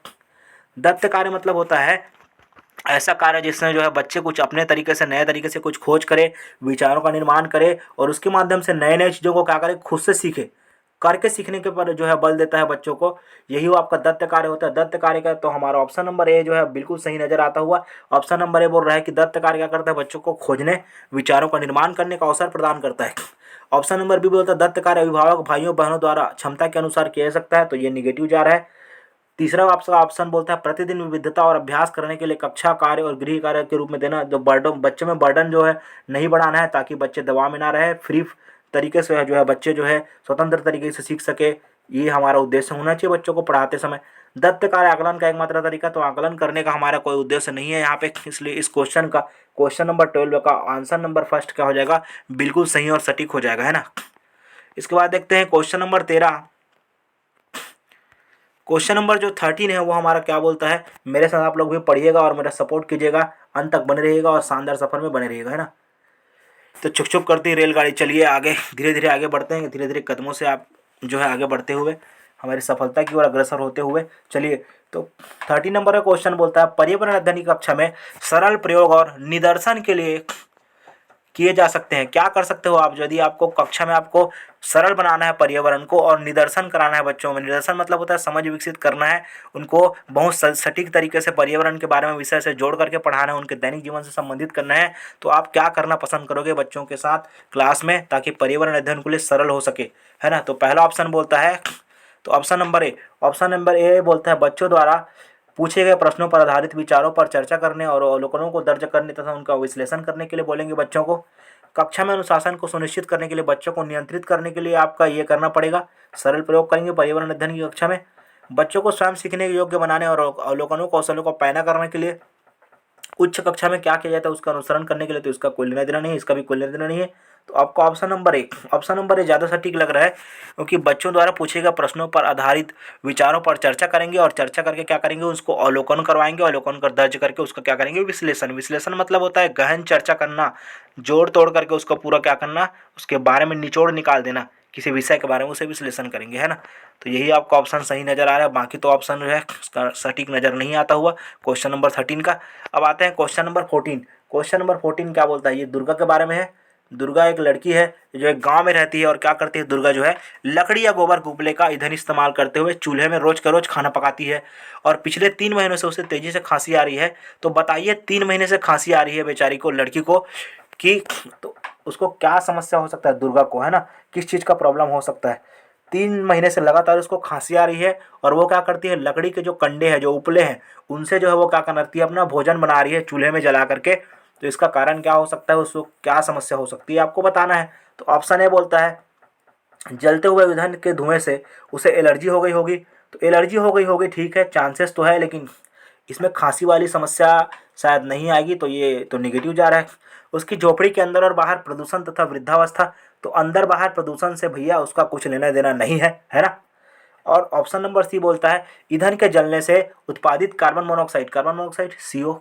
दत्त कार्य मतलब होता है ऐसा कार्य जिसमें जो है बच्चे कुछ अपने तरीके से, नए तरीके से कुछ खोज करे, विचारों का निर्माण करे और उसके माध्यम से नए नए चीज़ों को क्या करे, खुद से सीखे, करके सीखने के पर जो है बल देता है बच्चों को, यही वो आपका दत्त कार्य होता है। दत्त कार्य का तो हमारा ऑप्शन नंबर ए जो है बिल्कुल सही नजर आता हुआ। ऑप्शन नंबर ए बोल रहा है कि दत्त कार्य क्या करता है, बच्चों को खोजने, विचारों का निर्माण करने का अवसर प्रदान करता है। ऑप्शन नंबर बी बोलता है दत्त कार्य अभिभावक भाइयों बहनों द्वारा क्षमता के अनुसार किया जा सकता है, तो ये निगेटिव जा रहा है। तीसरा आपका ऑप्शन बोलता है प्रतिदिन विविधता और अभ्यास करने के लिए कक्षा कार्य और गृह कार्य के रूप में देना, जो बर्डन बच्चे में बर्डन जो है नहीं बढ़ाना है, ताकि बच्चे दबाव में ना रहे, फ्री तरीके से जो है बच्चे जो है स्वतंत्र तरीके से सीख सके, ये हमारा उद्देश्य होना चाहिए बच्चों को पढ़ाते समय। दत्त कार्य आकलन का एकमात्र तरीका, तो आकलन करने का हमारा कोई उद्देश्य नहीं है यहाँ पे, इसलिए इस क्वेश्चन का क्वेश्चन नंबर 12 का आंसर नंबर फर्स्ट क्या हो जाएगा, बिल्कुल सही और सटीक हो जाएगा, है ना। इसके बाद देखते हैं क्वेश्चन नंबर 13। क्वेश्चन नंबर जो 13 है वो हमारा क्या बोलता है, मेरे साथ आप लोग भी पढ़िएगा और मेरा सपोर्ट कीजिएगा, अंत तक बने रहिएगा और शानदार सफर में बने रहिएगा, है ना। तो छुक छुक करती रेलगाड़ी, चलिए आगे धीरे धीरे आगे बढ़ते हैं, धीरे धीरे कदमों से आप जो है आगे बढ़ते हुए हमारी सफलता की ओर अग्रसर होते हुए चलिए। तो 13 नंबर का क्वेश्चन बोलता है पर्यावरण अध्ययन की कक्षा में सरल प्रयोग और निदर्शन के लिए किए जा सकते हैं। क्या कर सकते हो आप, यदि आपको कक्षा में आपको सरल बनाना है पर्यावरण को और निदर्शन कराना है बच्चों में, निदर्शन मतलब होता है समझ विकसित करना है, उनको बहुत सटीक तरीके से पर्यावरण के बारे में विषय से जोड़ करके पढ़ाना है, उनके दैनिक जीवन से संबंधित करना है, तो आप क्या करना पसंद करोगे बच्चों के साथ क्लास में, ताकि पर्यावरण अध्ययन के लिए सरल हो सके, है ना। तो पहला ऑप्शन बोलता है, तो ऑप्शन नंबर ए बोलता है बच्चों द्वारा पूछे गए प्रश्नों पर आधारित विचारों पर चर्चा करने और अवलोकनों को दर्ज करने तथा उनका विश्लेषण करने के लिए बोलेंगे बच्चों को। कक्षा में अनुशासन को सुनिश्चित करने के लिए, बच्चों को नियंत्रित करने के लिए आपका ये करना पड़ेगा, सरल प्रयोग करेंगे पर्यावरण अध्ययन की कक्षा में। बच्चों को स्वयं सीखने के योग्य बनाने और अवलोकनों कौशलों को पैना करने के लिए उच्च कक्षा में क्या किया जाता है उसका अनुसरण करने के लिए, तो इसका कोई लेना देना नहीं है, इसका भी कोई लेना देना नहीं है। तो आपको ऑप्शन नंबर ए ज़्यादा सटीक लग रहा है, क्योंकि बच्चों द्वारा पूछे गए प्रश्नों पर आधारित विचारों पर चर्चा करेंगे और चर्चा करके क्या करेंगे, उसको अवलोकन करवाएंगे, अवलोकन कर दर्ज करके उसका क्या करेंगे, विश्लेषण। विश्लेषण मतलब होता है गहन चर्चा करना, जोड़ तोड़ करके उसको पूरा क्या करना, उसके बारे में निचोड़ निकाल देना, किसी विषय के बारे में उसे विश्लेषण करेंगे, है ना। तो यही आपका ऑप्शन सही नज़र आ रहा है, बाकी तो ऑप्शन जो है उसका सटीक नज़र नहीं आता हुआ क्वेश्चन नंबर 13 का। अब आते हैं क्वेश्चन नंबर 14। क्वेश्चन नंबर 14 क्या बोलता है, ये दुर्गा के बारे में है। दुर्गा एक लड़की है जो एक गांव में रहती है, और क्या करती है दुर्गा जो है, लकड़ी या गोबर गुबले का ईंधन इस्तेमाल करते हुए चूल्हे में रोज का रोज खाना पकाती है, और पिछले 3 महीनों से उसे तेजी से खांसी आ रही है। तो बताइए 3 महीने से खांसी आ रही है बेचारी को, लड़की को, कि तो उसको क्या समस्या हो सकता है दुर्गा को, है ना, किस चीज़ का प्रॉब्लम हो सकता है। 3 महीने से लगातार उसको खांसी आ रही है, और वो क्या करती है, लकड़ी के जो कंडे हैं, जो उपले हैं, उनसे जो है वो क्या करती है, अपना भोजन बना रही है चूल्हे में जला करके। तो इसका कारण क्या हो सकता है, उसको क्या समस्या हो सकती है आपको बताना है। तो ऑप्शन ए बोलता है जलते हुए ईंधन के धुएं से उसे एलर्जी हो गई होगी। तो एलर्जी हो गई होगी, ठीक है, चांसेस तो है, लेकिन इसमें खांसी वाली समस्या शायद नहीं आएगी, तो ये तो निगेटिव जा रहा है। उसकी झोपड़ी के अंदर और बाहर प्रदूषण तथा वृद्धावस्था, तो अंदर बाहर प्रदूषण से भैया उसका कुछ लेना देना नहीं है ना। और ऑप्शन नंबर सी बोलता है ईंधन के जलने से उत्पादित कार्बन मोनोऑक्साइड सीओ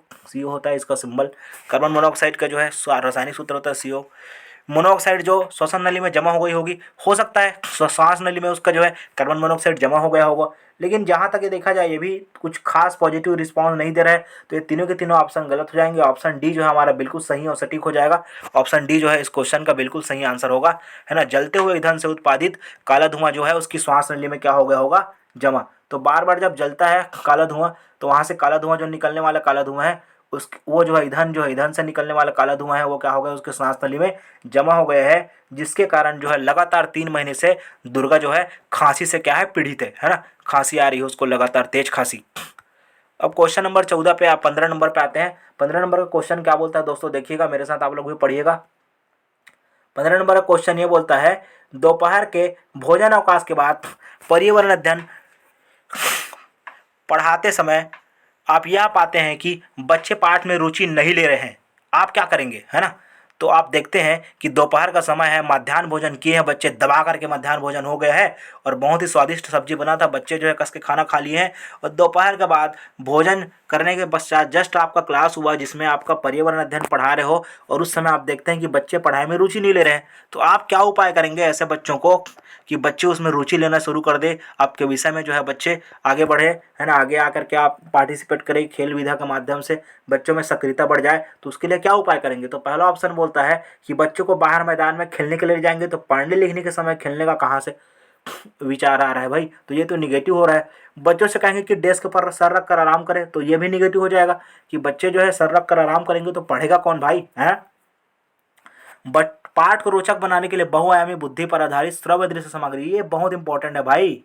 होता है इसका सिंबल। कार्बन मोनोऑक्साइड का जो है रासायनिक सूत्र होता है सीओ। मोनोऑक्साइड जो श्वसन नली में जमा हो गई होगी, हो सकता है सांस नली में उसका जो है कार्बन मोनोऑक्साइड जमा हो गया होगा। लेकिन जहाँ तक ये देखा जाए ये भी कुछ खास पॉजिटिव रिस्पॉन्स नहीं दे रहा है, तो ये तीनों के तीनों ऑप्शन गलत हो जाएंगे। ऑप्शन डी जो है हमारा बिल्कुल सही और सटीक हो जाएगा। ऑप्शन डी जो है इस क्वेश्चन का बिल्कुल सही आंसर होगा, है ना। जलते हुए ईंधन से उत्पादित काला धुआं जो है उसकी श्वास नली में क्या हो गया होगा, जमा। तो बार बार जब जलता है काला धुआं, तो वहाँ से काला धुआं जो निकलने वाला काला धुआं है उस वो जो है ईंधन से निकलने वाला काला धुआं है वो क्या हो गया, उसके सांस नली में जमा हो गया है, जिसके कारण जो है लगातार 3 महीने से दुर्गा जो है खांसी से क्या है, पीड़ित है ना। खांसी आ रही है उसको लगातार, तेज खांसी। अब क्वेश्चन नंबर 14 पे, आप 15 नंबर पे आते हैं। 15 नंबर का क्वेश्चन क्या बोलता है दोस्तों, देखिएगा मेरे साथ आप लोग भी पढ़िएगा। 15 नंबर का क्वेश्चन ये बोलता है, दोपहर के भोजन अवकाश के बाद पर्यावरण अध्ययन पढ़ाते समय आप यह पाते हैं कि बच्चे पाठ में रुचि नहीं ले रहे हैं, आप क्या करेंगे, है ना। तो आप देखते हैं कि दोपहर का समय है, मध्याह्न भोजन किए हैं बच्चे, दबा करके मध्याह्न भोजन हो गया है और बहुत ही स्वादिष्ट सब्जी बना था, बच्चे जो है कस के खाना खा लिए हैं। और दोपहर के बाद भोजन करने के पश्चात जस्ट आपका क्लास हुआ जिसमें आपका पर्यावरण अध्ययन पढ़ा रहे हो, और उस समय आप देखते हैं कि बच्चे पढ़ाई में रुचि नहीं ले रहे हैं, तो आप क्या उपाय करेंगे ऐसे बच्चों को कि बच्चे उसमें रुचि लेना शुरू कर दे, आपके विषय में जो है बच्चे आगे बढ़े, है ना। आगे आकर के आप पार्टिसिपेट करें खेल विधा के माध्यम से, बच्चों में सक्रियता बढ़ जाए, तो उसके लिए क्या उपाय करेंगे। तो पहला ऑप्शन बोलता है कि बच्चों को बाहर मैदान में खेलने के लिए ले जाएंगे, तो पढ़ने लिखने के समय खेलने का कहाँ से विचार आ रहा है भाई, तो ये तो निगेटिव हो रहा है। बच्चों से कहेंगे कि डेस्क पर सर रख कर आराम करें, तो ये भी निगेटिव हो जाएगा कि बच्चे जो है सर रख कर आराम करेंगे तो पढ़ेगा कौन भाई, है। बट पाठ को रोचक बनाने के लिए बहुआयामी बुद्धि पर आधारित श्रव्य दृश्य सामग्री, ये बहुत इंपॉर्टेंट है भाई।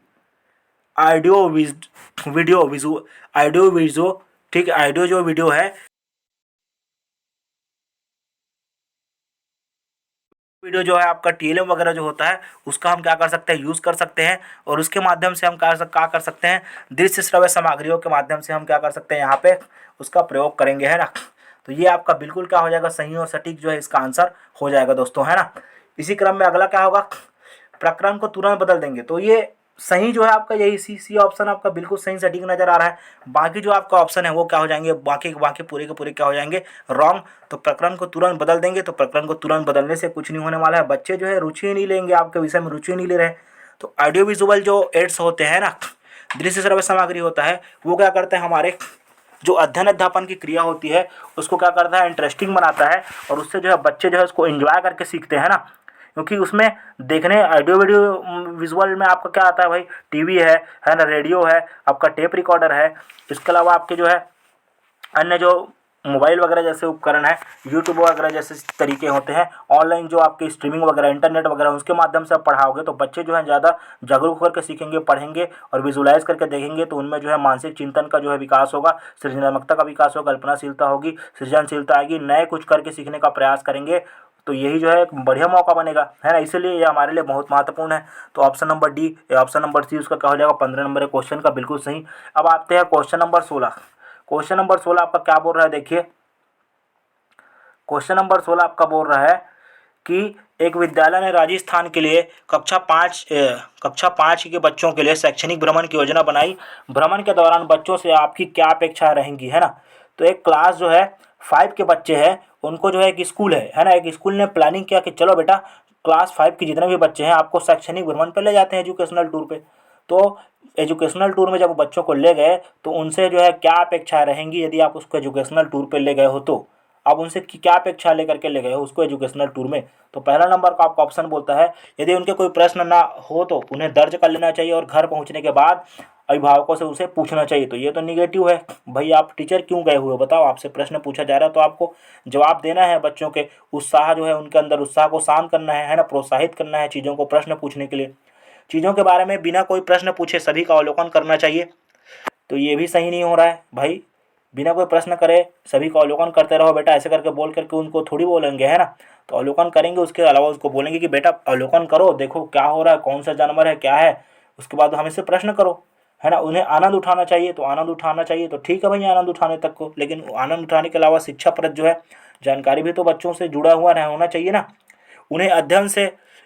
Audio video visual, audio visual, ठीक है। ऑडियो जो वीडियो है, वीडियो जो है आपका टीएलएम वगैरह जो होता है उसका हम क्या कर सकते हैं, यूज़ कर सकते हैं, और उसके माध्यम से हम क्या कर सकते हैं, दृश्य श्रव्य सामग्रियों के माध्यम से हम क्या कर सकते हैं, यहाँ पे उसका प्रयोग करेंगे, है ना। तो ये आपका बिल्कुल क्या हो जाएगा, सही और सटीक जो है इसका आंसर हो जाएगा दोस्तों, है ना। इसी क्रम में अगला क्या होगा, प्रक्रम को तुरंत बदल देंगे, तो ये सही जो है आपका यही सी ऑप्शन आपका बिल्कुल सही सटीक नजर आ रहा है। बाकी जो आपका ऑप्शन है वो क्या हो जाएंगे, बाकी बाकी पूरे के पूरे क्या हो जाएंगे, रॉन्ग। तो प्रकरण को तुरंत बदल देंगे, तो प्रकरण को तुरंत बदलने से कुछ नहीं होने वाला है, बच्चे जो है रुचि ही नहीं लेंगे, आपके विषय में रुचि नहीं ले रहे। तो ऑडियो विजुअल जो एड्स होते हैं ना, दृश्य श्रव्य सामग्री होता है, वो क्या करते हैं, हमारे जो अध्ययन अध्यापन की क्रिया होती है उसको क्या करता है, इंटरेस्टिंग बनाता है, और उससे जो है बच्चे जो है उसको एंजॉय करके सीखते हैं ना। क्योंकि उसमें देखने ऑडियो वीडियो विजुअल में आपका क्या आता है भाई, टीवी है ना, रेडियो है, आपका टेप रिकॉर्डर है, इसके अलावा आपके जो है अन्य जो मोबाइल वगैरह जैसे उपकरण है, यूट्यूब वगैरह जैसे तरीके होते हैं, ऑनलाइन जो आपकी स्ट्रीमिंग वगैरह, इंटरनेट वगैरह, उसके माध्यम से आप पढ़ाओगे तो बच्चे जो है ज़्यादा जागरूक होकर सीखेंगे, पढ़ेंगे और विजुलाइज करके देखेंगे, तो उनमें जो है मानसिक चिंतन का जो है विकास होगा, सृजनात्मकता का विकास होगा, कल्पनाशीलता होगी, सृजनशीलता आएगी, नए कुछ करके सीखने का प्रयास करेंगे, तो यही जो है एक बढ़िया मौका बनेगा, है ना। इसलिए ये हमारे लिए बहुत महत्वपूर्ण है। तो ऑप्शन नंबर डी या ऑप्शन नंबर सी उसका क्या हो जाएगा, 15 नंबर क्वेश्चन का बिल्कुल सही। अब आते हैं क्वेश्चन नंबर 16। क्वेश्चन नंबर 16 आपका क्या बोल रहा है, देखिए क्वेश्चन नंबर 16 आपका बोल रहा है कि एक विद्यालय ने राजस्थान के लिए कक्षा 5 के बच्चों के लिए शैक्षणिक भ्रमण की योजना बनाई। भ्रमण के दौरान बच्चों से आपकी क्या अपेक्षा रहेंगी, है ना। तो एक क्लास जो है 5 के बच्चे हैं, उनको जो है एक स्कूल है ना, एक स्कूल ने प्लानिंग किया कि चलो बेटा क्लास 5 के जितने भी बच्चे हैं आपको शैक्षणिक भ्रमण पर ले जाते हैं, एजुकेशनल टूर पे। तो एजुकेशनल टूर में जब बच्चों को ले गए तो उनसे जो है क्या अपेक्षा रहेंगी, यदि आप उसको एजुकेशनल टूर पे ले गए हो तो आप उनसे क्या अपेक्षा लेकर के ले गए हो उसको एजुकेशनल टूर में। तो पहला नंबर का आपका ऑप्शन बोलता है, यदि उनके कोई प्रश्न ना हो तो उन्हें दर्ज कर लेना चाहिए और घर पहुंचने के बाद अभिभावकों से उसे पूछना चाहिए। तो ये तो निगेटिव है भाई, आप टीचर क्यों गए हुए बताओ, आपसे प्रश्न पूछा जा रहा है तो आपको जवाब देना है, बच्चों के उत्साह जो है उनके अंदर उत्साह को शांत करना है ना, प्रोत्साहित करना है चीज़ों को प्रश्न पूछने के लिए। चीज़ों के बारे में बिना कोई प्रश्न पूछे सभी का अवलोकन करना चाहिए, तो ये भी सही नहीं हो रहा है भाई। बिना कोई प्रश्न करे सभी का अवलोकन करते रहो बेटा, ऐसे करके बोल करके उनको थोड़ी बोलेंगे, है ना। तो अवलोकन करेंगे, उसके अलावा उसको बोलेंगे कि बेटा अवलोकन करो, देखो क्या हो रहा है, कौन सा जानवर है, क्या है, उसके बाद हमें से प्रश्न करो, है ना। उन्हें आनंद उठाना चाहिए, तो आनंद उठाना चाहिए तो ठीक है भाई, आनंद उठाने तक को, लेकिन आनंद उठाने के अलावा शिक्षाप्रद जो है जानकारी भी तो बच्चों से जुड़ा हुआ होना चाहिए ना। उन्हें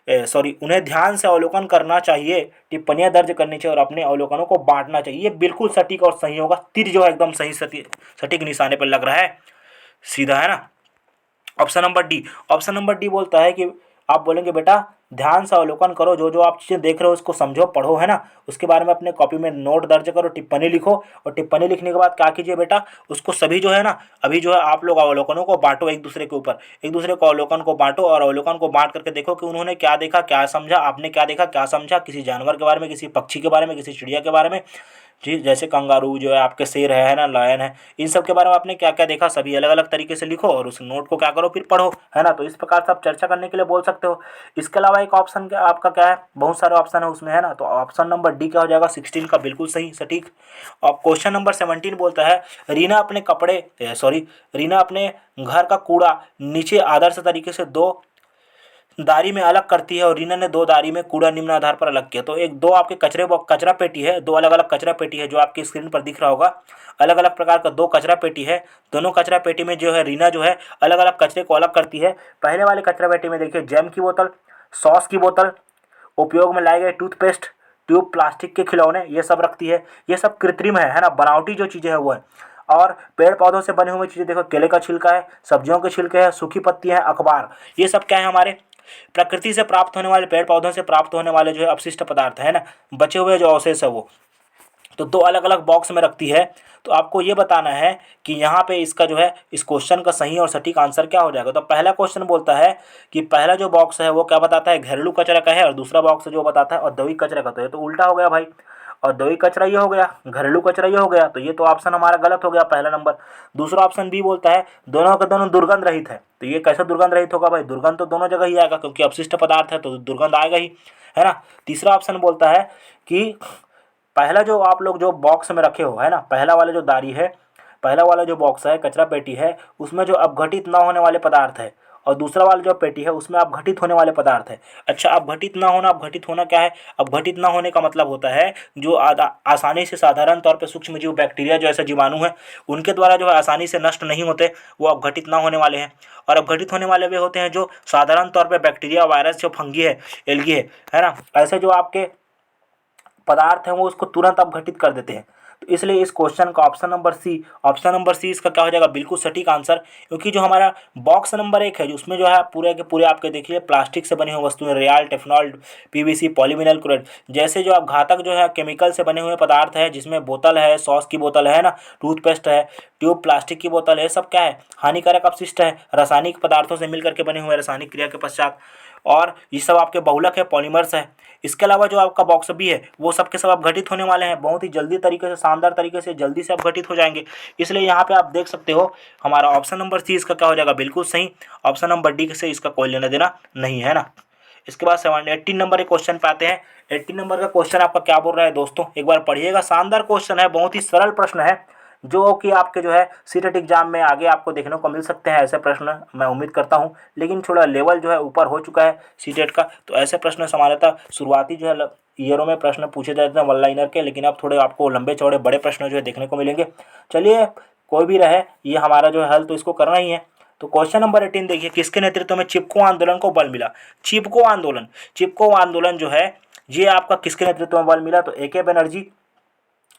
उन्हें ध्यान से अवलोकन करना चाहिए, टिप्पणियां दर्ज करनी चाहिए और अपने अवलोकनों को बांटना चाहिए। ये बिल्कुल सटीक और सही होगा, तीर जो है एकदम सही सटीक निशाने पर लग रहा है, सीधा, है ना। Option number D. Option number D बोलता है कि आप बोलेंगे बेटा ध्यान से अवलोकन करो, जो जो आप चीज़ें देख रहे हो उसको समझो, पढ़ो, है ना। उसके बारे में अपने कॉपी में नोट दर्ज करो, टिप्पणी लिखो, और टिप्पणी लिखने के बाद क्या कीजिए बेटा, उसको सभी जो है ना, अभी जो है आप लोग अवलोकनों को बांटो एक दूसरे के ऊपर, एक दूसरे को अवलोकन को बांटो, और अवलोकन को बांट करके देखो कि उन्होंने क्या देखा क्या समझा, आपने क्या देखा क्या समझा, किसी जानवर के बारे में, किसी पक्षी के बारे में, किसी चिड़िया के बारे में, जी, जैसे कंगारू जो है, आपके शेर है ना, लायन है, इन सब के बारे में आपने क्या क्या देखा, सभी अलग अलग तरीके से लिखो, और उस नोट को क्या करो फिर पढ़ो, है ना। तो इस प्रकार से आप चर्चा करने के लिए बोल सकते हो। इसके अलावा एक ऑप्शन क्या आपका क्या है, बहुत सारे ऑप्शन है उसमें, है ना। तो ऑप्शन नंबर डी क्या हो जाएगा, 16 का बिल्कुल सही सटीक। और क्वेश्चन नंबर 17 बोलता है, रीना अपने कपड़े सॉरी रीना अपने घर का कूड़ा नीचे आदर्श तरीके से दो दारी में अलग करती है, और रीना ने दो दारी में कूड़ा निम्न आधार पर अलग किया। तो एक दो आपके कचरा पेटी है, दो अलग अलग कचरा पेटी है जो आपकी स्क्रीन पर दिख रहा होगा, अलग अलग प्रकार का दो कचरा पेटी है। दोनों कचरा पेटी में जो है रीना जो है अलग अलग कचरे को अलग करती है। पहले वाले कचरा पेटी में देखिए जैम की बोतल, सॉस की बोतल, उपयोग में लाए गए टूथपेस्ट, ट्यूब, प्लास्टिक के खिलौने, ये सब रखती है। ये सब कृत्रिम है ना, बनावटी जो चीज़ें हैं वो है। और पेड़ पौधों से बने हुए चीज़ें देखो, केले का छिलका है, सब्जियों के छिलके हैं, सूखी पत्तियां हैं, अखबार, ये सब क्या है, हमारे प्रकृति से प्राप्त होने वाले, पेड़ पौधों से प्राप्त होने वाले जो है अपशिष्ट पदार्थ है ना, बचे हुए जो अवशेष है वो। तो दो अलग अलग बॉक्स में रखती है। तो आपको ये बताना है कि यहाँ पे इसका जो है इस क्वेश्चन का सही और सटीक आंसर क्या हो जाएगा। तो पहला क्वेश्चन बोलता है कि पहला जो बॉक्स है वो क्या बताता है, घरेलू कचरा का है, और दूसरा बॉक्स जो बताता है औद्योगिक कचरा का। तो ये तो उल्टा हो गया भाई, औद्योगिक कचरा ये हो गया, घरेलू कचरा ये हो गया, तो ये तो ऑप्शन हमारा गलत हो गया पहला नंबर। दूसरा ऑप्शन बी बोलता है दोनों के दोनों दुर्गंध रहित है। तो ये कैसे दुर्गंध रहित होगा भाई, दुर्गंध तो दोनों जगह ही आएगा, क्योंकि अपशिष्ट पदार्थ है तो दुर्गंध आएगा ही, है ना। तीसरा ऑप्शन बोलता है कि पहला जो आप लोग जो बॉक्स में रखे हो, है ना, पहला वाला जो दारी है, पहला वाला जो बॉक्स है, कचरा पेटी है, उसमें जो अपघटित ना होने वाले पदार्थ है, और दूसरा वाला जो पेटी है उसमें अपघटित होने वाले पदार्थ है। अच्छा, अपघटित ना होना, अपघटित होना क्या है, अपघटित ना होने का मतलब होता है जो आसानी से, साधारण तौर पे सूक्ष्म जीव, बैक्टीरिया जो ऐसे जीवाणु हैं उनके द्वारा जो है आसानी से नष्ट नहीं होते, वो अपघटित ना होने वाले हैं। और अपघटित होने वाले वे होते हैं जो साधारण तौर पे बैक्टीरिया, वायरस, जो फंगी है, एल्गी है ना, ऐसे जो आपके पदार्थ हैं वो उसको तुरंत अपघटित कर देते हैं। तो इसलिए इस क्वेश्चन का ऑप्शन नंबर सी इसका क्या हो जाएगा, बिल्कुल सटीक आंसर। क्योंकि जो हमारा बॉक्स नंबर 1 है, जो उसमें जो है पूरे के पूरे आपके देखिए प्लास्टिक से बनी हुई वस्तुएं, रियाल, टेफनॉल, पीवीसी, पॉलीविनाइल क्लोराइड जैसे जो आप घातक जो है केमिकल से बने हुए पदार्थ है, जिसमें बोतल है, सॉस की बोतल है ना, टूथपेस्ट है, ट्यूब, प्लास्टिक की बोतल है, सब क्या है, हानिकारक अपशिष्ट है, रासायनिक पदार्थों से मिलकर के बने हुए रासायनिक क्रिया के पश्चात, और ये सब आपके बहुलक है, पॉलीमर्स है। इसके अलावा जो आपका बॉक्स बी है वो सबके सब अपघटित होने वाले हैं, बहुत ही जल्दी तरीके से, शानदार तरीके से, जल्दी से अपघटित हो जाएंगे। इसलिए यहाँ पे आप देख सकते हो हमारा ऑप्शन नंबर सी इसका क्या हो जाएगा, बिल्कुल सही। ऑप्शन नंबर डी से इसका कोई लेना देना नहीं है ना। इसके बाद 18 नंबर के क्वेश्चन पे आते हैं। 18 नंबर का क्वेश्चन आपका क्या बोल रहा है दोस्तों, एक बार पढ़िएगा, शानदार क्वेश्चन है, बहुत ही सरल प्रश्न है, जो कि आपके जो है सीटेट एग्जाम में आगे आपको देखने को मिल सकते हैं ऐसे प्रश्न, मैं उम्मीद करता हूं। लेकिन थोड़ा लेवल जो है ऊपर हो चुका है सीटेट का, तो ऐसे प्रश्न सामान्यतः शुरुआती जो है ईयरों में प्रश्न पूछे जाते हैं वन लाइनर के, लेकिन अब थोड़े आपको लंबे चौड़े बड़े प्रश्न जो है देखने को मिलेंगे। चलिए कोई भी रहे, ये हमारा जो है हल तो इसको करना ही है। तो क्वेश्चन नंबर 18 देखिए, किसके नेतृत्व में चिपको आंदोलन को बल मिला। चिपको आंदोलन जो है ये आपका किसके नेतृत्व में बल मिला, तो AK बनर्जी,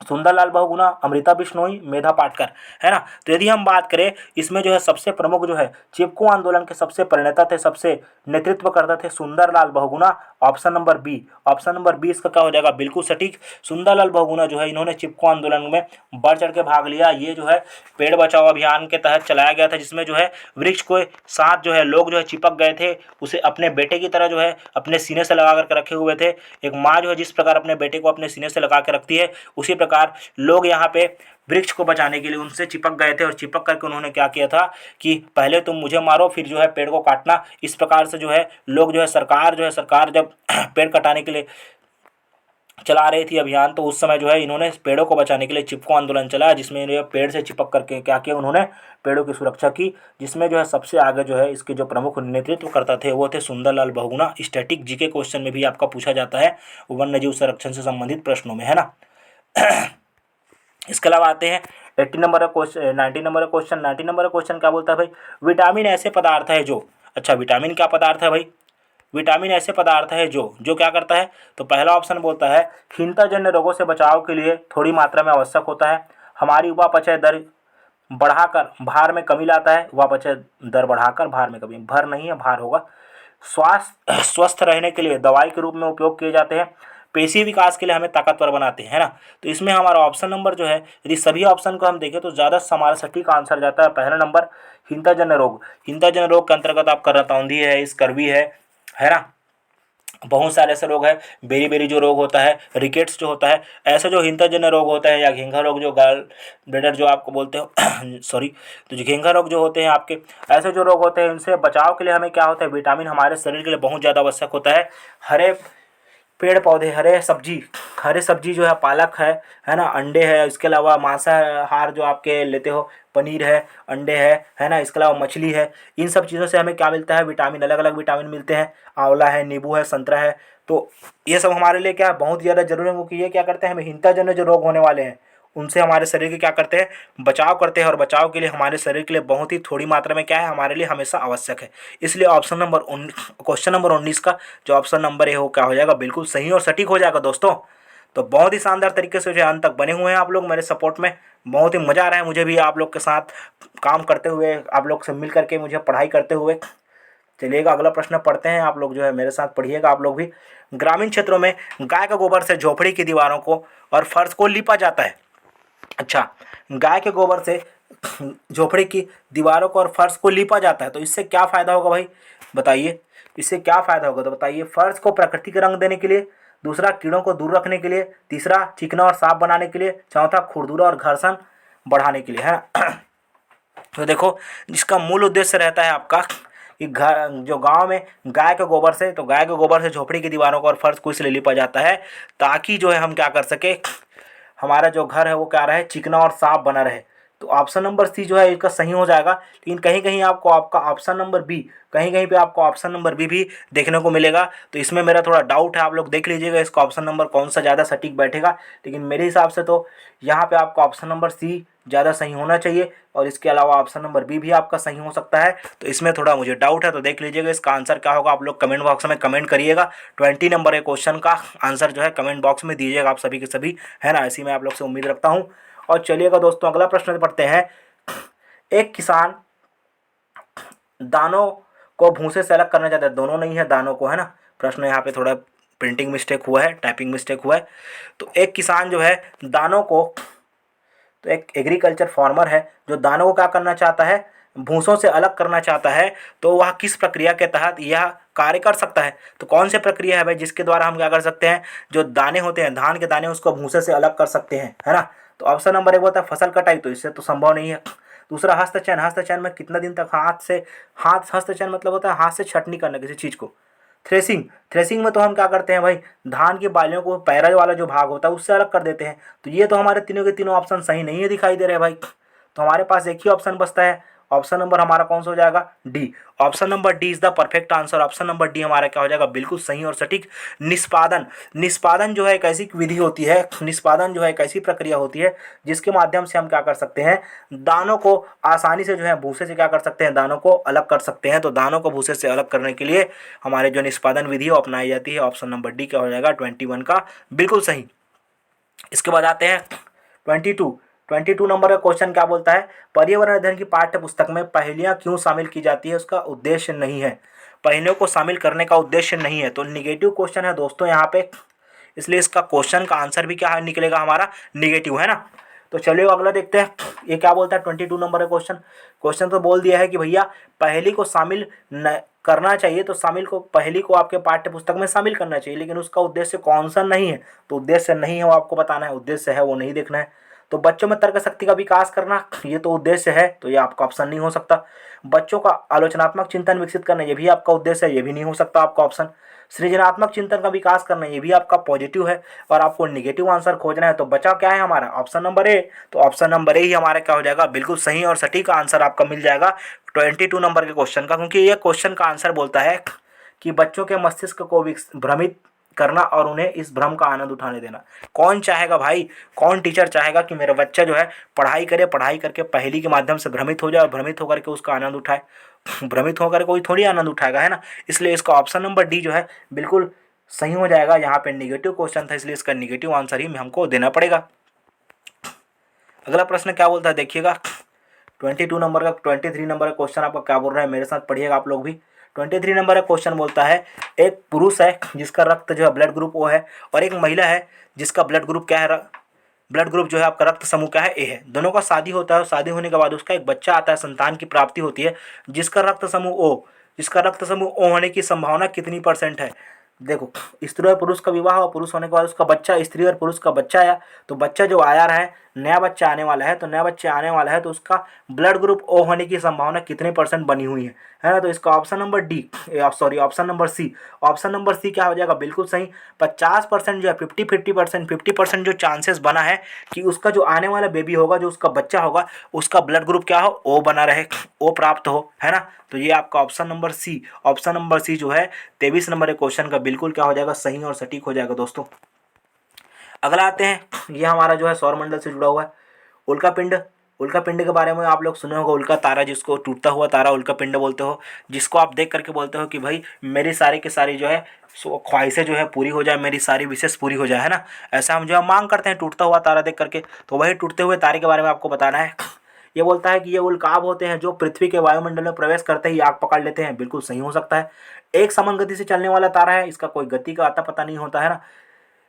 सुंदरलाल बहुगुणा, अमृता बिश्नोई, मेधा पाटकर, है ना। तो यदि हम बात करें इसमें जो है सबसे प्रमुख जो है चिपको आंदोलन के सबसे प्रणेता थे, सबसे नेतृत्व करता थे Sundarlal Bahuguna. Option number B इसका क्या हो जाएगा, बिल्कुल सटीक। सुंदरलाल बहुगुणा जो है इन्होंने चिपको आंदोलन में बढ़ चढ़ के भाग लिया। ये जो है पेड़ बचाओ अभियान के तहत चलाया गया था, जिसमें जो है वृक्ष को साथ जो है लोग जो है चिपक गए थे, उसे अपने बेटे की तरह जो है अपने सीने से लगा करके रखे हुए थे। एक माँ जो है जिस प्रकार अपने बेटे को अपने सीने से लगा के रखती है, उसी प्रकार लोग यहाँ पे वृक्ष को बचाने के लिए उनसे चिपक गए थे, और चिपक करके उन्होंने क्या किया था कि पहले तुम मुझे मारो फिर जो है पेड़ को काटना। इस प्रकार से जो है लोग जो है सरकार जब पेड़ कटाने के लिए चला रही थी अभियान, तो उस समय जो है इन्होंने पेड़ों को बचाने के लिए चिपको आंदोलन चलाया, जिसमें इन्होंने पेड़ से चिपक करके क्या किया, उन्होंने पेड़ों की सुरक्षा की। जिसमें जो है सबसे आगे जो है इसके जो प्रमुख नेतृत्व करता थे वो थे Sundarlal Bahuguna. Static GK question में भी आपका पूछा जाता है वन्य जीव संरक्षण से संबंधित प्रश्नों में, है ना। इसके अलावा आते हैं 18 नंबर का क्वेश्चन, 19 नंबर का क्वेश्चन। 19 नंबर का क्वेश्चन क्या बोलता है भाई, विटामिन ऐसे पदार्थ है जो, अच्छा विटामिन क्या पदार्थ है भाई, विटामिन ऐसे पदार्थ है जो जो क्या करता है, तो पहला ऑप्शन बोलता है खीनता जन्य रोगों से बचाव के लिए थोड़ी मात्रा में आवश्यक होता है, हमारी उपापचय दर बढ़ाकर भार में कमी लाता है, वह अपचय दर बढ़ाकर भार में कमी, भर नहीं है भार होगा। स्वास्थ्य स्वस्थ रहने के लिए दवाई के रूप में उपयोग किए जाते हैं। पेशी विकास के लिए हमें ताकतवर बनाते हैं, है ना। तो इसमें हमारा ऑप्शन नंबर जो है, यदि सभी ऑप्शन को हम देखें तो ज़्यादा हमारा सटीक आंसर जाता है पहला नंबर, हिंताजन्य रोग। हिंताजन्य रोग के अंतर्गत आपका रतौंधी है, स्कर्वी है ना। बहुत सारे ऐसे रोग हैं, बेरी बेरी जो रोग होता है, रिकेट्स जो होता है, ऐसे जो हिंताजन्य रोग होता है, या घेंघा रोग जो गाल ब्लेडर जो आपको बोलते हो सॉरी, तो जो घेंघा रोग जो होते हैं आपके, ऐसे जो रोग होते हैं, इनसे बचाव के लिए हमें क्या होता है, विटामिन हमारे शरीर के लिए बहुत ज़्यादा आवश्यक होता है। हरे पेड़ पौधे, हरे सब्जी जो है, पालक है ना, अंडे है, इसके अलावा मांसाहार जो आपके लेते हो, पनीर है, अंडे है ना, इसके अलावा मछली है। इन सब चीज़ों से हमें क्या मिलता है, विटामिन, अलग अलग विटामिन मिलते हैं। आंवला है, नींबू है, संतरा है। तो ये सब हमारे लिए क्या बहुत ज़्यादा जरूरी है, क्योंकि ये क्या करते हैं, हमें हिंताजन्य जो रोग होने वाले हैं उनसे हमारे शरीर के क्या करते हैं, बचाव करते हैं। और बचाव के लिए हमारे शरीर के लिए बहुत ही थोड़ी मात्रा में क्या है, हमारे लिए हमेशा आवश्यक है। इसलिए ऑप्शन नंबर क्वेश्चन नंबर 19 का जो ऑप्शन नंबर है वो क्या हो जाएगा, बिल्कुल सही और सटीक हो जाएगा दोस्तों। तो बहुत ही शानदार तरीके से जो है अंत तक बने हुए हैं आप लोग मेरे सपोर्ट में। बहुत ही मज़ा आ रहा है मुझे भी आप लोग के साथ काम करते हुए, आप लोग से मिल करके, मुझे पढ़ाई करते हुए। चलिएगा अगला प्रश्न पढ़ते हैं, आप लोग जो है मेरे साथ पढ़िएगा आप लोग भी। ग्रामीण क्षेत्रों में गाय का गोबर से झोपड़ी की दीवारों को और फर्श को लीपा जाता है। अच्छा, गाय के गोबर से झोपड़ी की दीवारों को और फर्श को लीपा जाता है, तो इससे क्या फ़ायदा होगा भाई, बताइए। इससे क्या फ़ायदा होगा, तो बताइए। फर्श को प्राकृतिक रंग देने के लिए, दूसरा कीड़ों को दूर रखने के लिए, तीसरा चिकना और साफ बनाने के लिए, चौथा खुरदुरा और घर्षण बढ़ाने के लिए, है ना। तो देखो, जिसका मूल उद्देश्य रहता है आपका कि घर जो गांव में गाय के गोबर से, तो गाय के गोबर से झोपड़ी की दीवारों को और फर्श को इसलिए लिपा जाता है ताकि जो है हम क्या कर सके, हमारा जो घर है वो क्या रहे, चिकना और साफ बना रहे। तो ऑप्शन नंबर सी जो है इसका सही हो जाएगा। लेकिन कहीं कहीं आपको आपका ऑप्शन नंबर बी, कहीं कहीं पे आपको ऑप्शन नंबर बी भी देखने को मिलेगा। तो इसमें मेरा थोड़ा डाउट है, आप लोग देख लीजिएगा इसका ऑप्शन नंबर कौन सा ज़्यादा सटीक बैठेगा। लेकिन मेरे हिसाब से तो यहाँ पे आपका ऑप्शन नंबर सी ज़्यादा सही होना चाहिए, और इसके अलावा ऑप्शन नंबर बी भी आपका सही हो सकता है। तो इसमें थोड़ा मुझे डाउट है, तो देख लीजिएगा इसका आंसर क्या होगा। आप लोग कमेंट बॉक्स में कमेंट करिएगा। 20 नंबर के क्वेश्चन का आंसर जो है कमेंट बॉक्स में दीजिएगा आप सभी के सभी, है ना। ऐसी मैं आप लोग से उम्मीद रखता हूँ। और चलिएगा दोस्तों अगला प्रश्न पढ़ते हैं। एक किसान दानों को भूसे से अलग करना चाहता है, दोनों नहीं है, दानों को, है ना। प्रश्न यहाँ पे थोड़ा प्रिंटिंग मिस्टेक हुआ है, टाइपिंग मिस्टेक हुआ है। तो एक किसान जो है दानों को, तो एक एग्रीकल्चर फार्मर है जो दानों को क्या करना चाहता है, भूसों से अलग करना चाहता है। तो वह किस प्रक्रिया के तहत यह कार्य कर सकता है, तो कौन सी प्रक्रिया है भाई जिसके द्वारा हम क्या कर सकते हैं, जो दाने होते हैं, धान के दाने, उसको भूसे से अलग कर सकते हैं, है ना। तो ऑप्शन नंबर एक होता है फसल कटाई, तो इससे तो संभव नहीं है। दूसरा हस्तचयन, हस्तचयन में कितना दिन तक हस्तचयन मतलब होता है हाथ से छटनी करना किसी चीज़ को। थ्रेसिंग, थ्रेसिंग में तो हम क्या करते हैं भाई, धान की बालियों को पैरा वाला जो भाग होता है उससे अलग कर देते हैं। तो ये तो हमारे तीनों के तीनों ऑप्शन सही नहीं है दिखाई दे रहे हैं भाई। तो हमारे पास एक ही ऑप्शन बचता है, ऑप्शन नंबर हमारा कौन सा हो जाएगा, D. Option number D is the perfect answer. Option number D हमारा क्या हो जाएगा, बिल्कुल सही और सटीक। निष्पादन, निष्पादन जो है एक ऐसी विधि होती है, निष्पादन जो है एक ऐसी प्रक्रिया होती है जिसके माध्यम से हम क्या कर सकते हैं, दानों को आसानी से जो है भूसे से क्या कर सकते हैं, दानों को अलग कर सकते हैं। तो दानों को भूसे से अलग करने के लिए हमारे जो निष्पादन विधि है वो अपनाई जाती है। ऑप्शन नंबर डी क्या हो जाएगा, 21 का बिल्कुल सही। इसके बाद आते हैं 22 नंबर का क्वेश्चन क्या बोलता है, पर्यावरण अध्ययन की पाठ्य पुस्तक में पहेलियां क्यों शामिल की जाती है, उसका उद्देश्य नहीं है। पहेलियों को शामिल करने का उद्देश्य नहीं है, तो निगेटिव क्वेश्चन है दोस्तों यहाँ पे, इसलिए इसका क्वेश्चन का आंसर भी क्या है निकलेगा हमारा, निगेटिव, है ना। तो चलिए अगला देखते हैं, ये क्या बोलता है 22 नंबर का क्वेश्चन। क्वेश्चन तो बोल दिया है कि भैया पहेली को शामिल न करना चाहिए, तो पहेली को आपके पाठ्य पुस्तक में शामिल करना चाहिए, लेकिन उसका उद्देश्य कौन सा नहीं है, तो उद्देश्य नहीं है वो आपको बताना है, उद्देश्य है वो नहीं देखना है। तो बच्चों में तर्क शक्ति का विकास करना, ये तो उद्देश्य है, तो ये आपका ऑप्शन नहीं हो सकता। बच्चों का आलोचनात्मक चिंतन विकसित करना, ये भी आपका उद्देश्य है, ये भी नहीं हो सकता आपका ऑप्शन। सृजनात्मक चिंतन का विकास करना, ये भी आपका पॉजिटिव है, और आपको निगेटिव आंसर खोजना है। तो बचा क्या है हमारा, ऑप्शन नंबर ए। तो ऑप्शन नंबर ए ही हमारा क्या हो जाएगा, बिल्कुल सही और सटीक आंसर आपका मिल जाएगा 22 नंबर के क्वेश्चन का, क्योंकि ये क्वेश्चन का आंसर बोलता है कि बच्चों के मस्तिष्क को भ्रमित करना और उन्हें इस भ्रम का आनंद उठाने देना। कौन चाहेगा भाई, कौन टीचर चाहेगा कि मेरा बच्चा जो है पढ़ाई करे, पढ़ाई करके पहेली के माध्यम से भ्रमित हो जाए और भ्रमित होकर के उसका आनंद उठाए। भ्रमित होकर कोई थोड़ी आनंद उठाएगा, है ना। इसलिए इसका ऑप्शन नंबर डी जो है बिल्कुल सही हो जाएगा। यहाँ पे निगेटिव क्वेश्चन था, इसलिए इसका निगेटिव आंसर ही हमको देना पड़ेगा। अगला प्रश्न क्या बोलता है देखिएगा, 22 नंबर का 23 नंबर का क्वेश्चन आपका क्या बोल रहा है, मेरे साथ पढ़िएगा आप लोग भी। 23 नंबर का क्वेश्चन बोलता है, एक पुरुष है जिसका रक्त जो है ब्लड ग्रुप ओ है, और एक महिला है जिसका ब्लड ग्रुप क्या है, ब्लड ग्रुप जो है आपका रक्त समूह क्या है, ए है। दोनों का शादी होता है और शादी होने के बाद उसका एक बच्चा आता है, संतान की प्राप्ति होती है, जिसका रक्त समूह ओ, जिसका रक्त समूह ओ होने की संभावना कितनी % है। देखो, स्त्री और पुरुष का विवाह और पुरुष होने के बाद उसका बच्चा, स्त्री और पुरुष का बच्चा आया, तो बच्चा जो आया रहा है, नया बच्चा आने वाला है, तो नया बच्चा आने वाला है तो उसका ब्लड ग्रुप ओ होने की संभावना कितने % बनी हुई है ना। तो इसका option number D, sorry option number C, option number C क्या हो जाएगा, बिल्कुल सही। 50% जो है 50% जो चांसेस बना है कि उसका जो आने वाला बेबी होगा, जो उसका बच्चा होगा, उसका ब्लड ग्रुप क्या हो, ओ बना रहे, ओ प्राप्त हो, है ना। तो ये आपका option number C, option number C जो है 23 नंबर के क्वेश्चन का बिल्कुल क्या हो जाएगा, सही और सटीक हो जाएगा दोस्तों। अगला आते हैं, ये हमारा जो है सौरमंडल से जुड़ा हुआ है, उल्का पिंड। उल्का पिंड के बारे में आप लोग सुने होगा, उल्का तारा, जिसको टूटता हुआ तारा उल्का पिंड बोलते हो, जिसको आप देख करके बोलते हो कि भाई मेरी सारी की सारी जो है ख्वाहिशें जो है पूरी हो जाए, मेरी सारी विशेष पूरी हो जाए, है ना। ऐसा हम जो है मांग करते हैं टूटता हुआ तारा देख करके। तो वही टूटते हुए तारे के बारे में आपको बताना है। ये बोलता है कि ये उल्काब होते हैं जो पृथ्वी के वायुमंडल में प्रवेश करते ही आग पकड़ लेते हैं, बिल्कुल सही हो सकता है। एक समान गति से चलने वाला तारा है, इसका कोई गति का आता पता नहीं होता, है ना।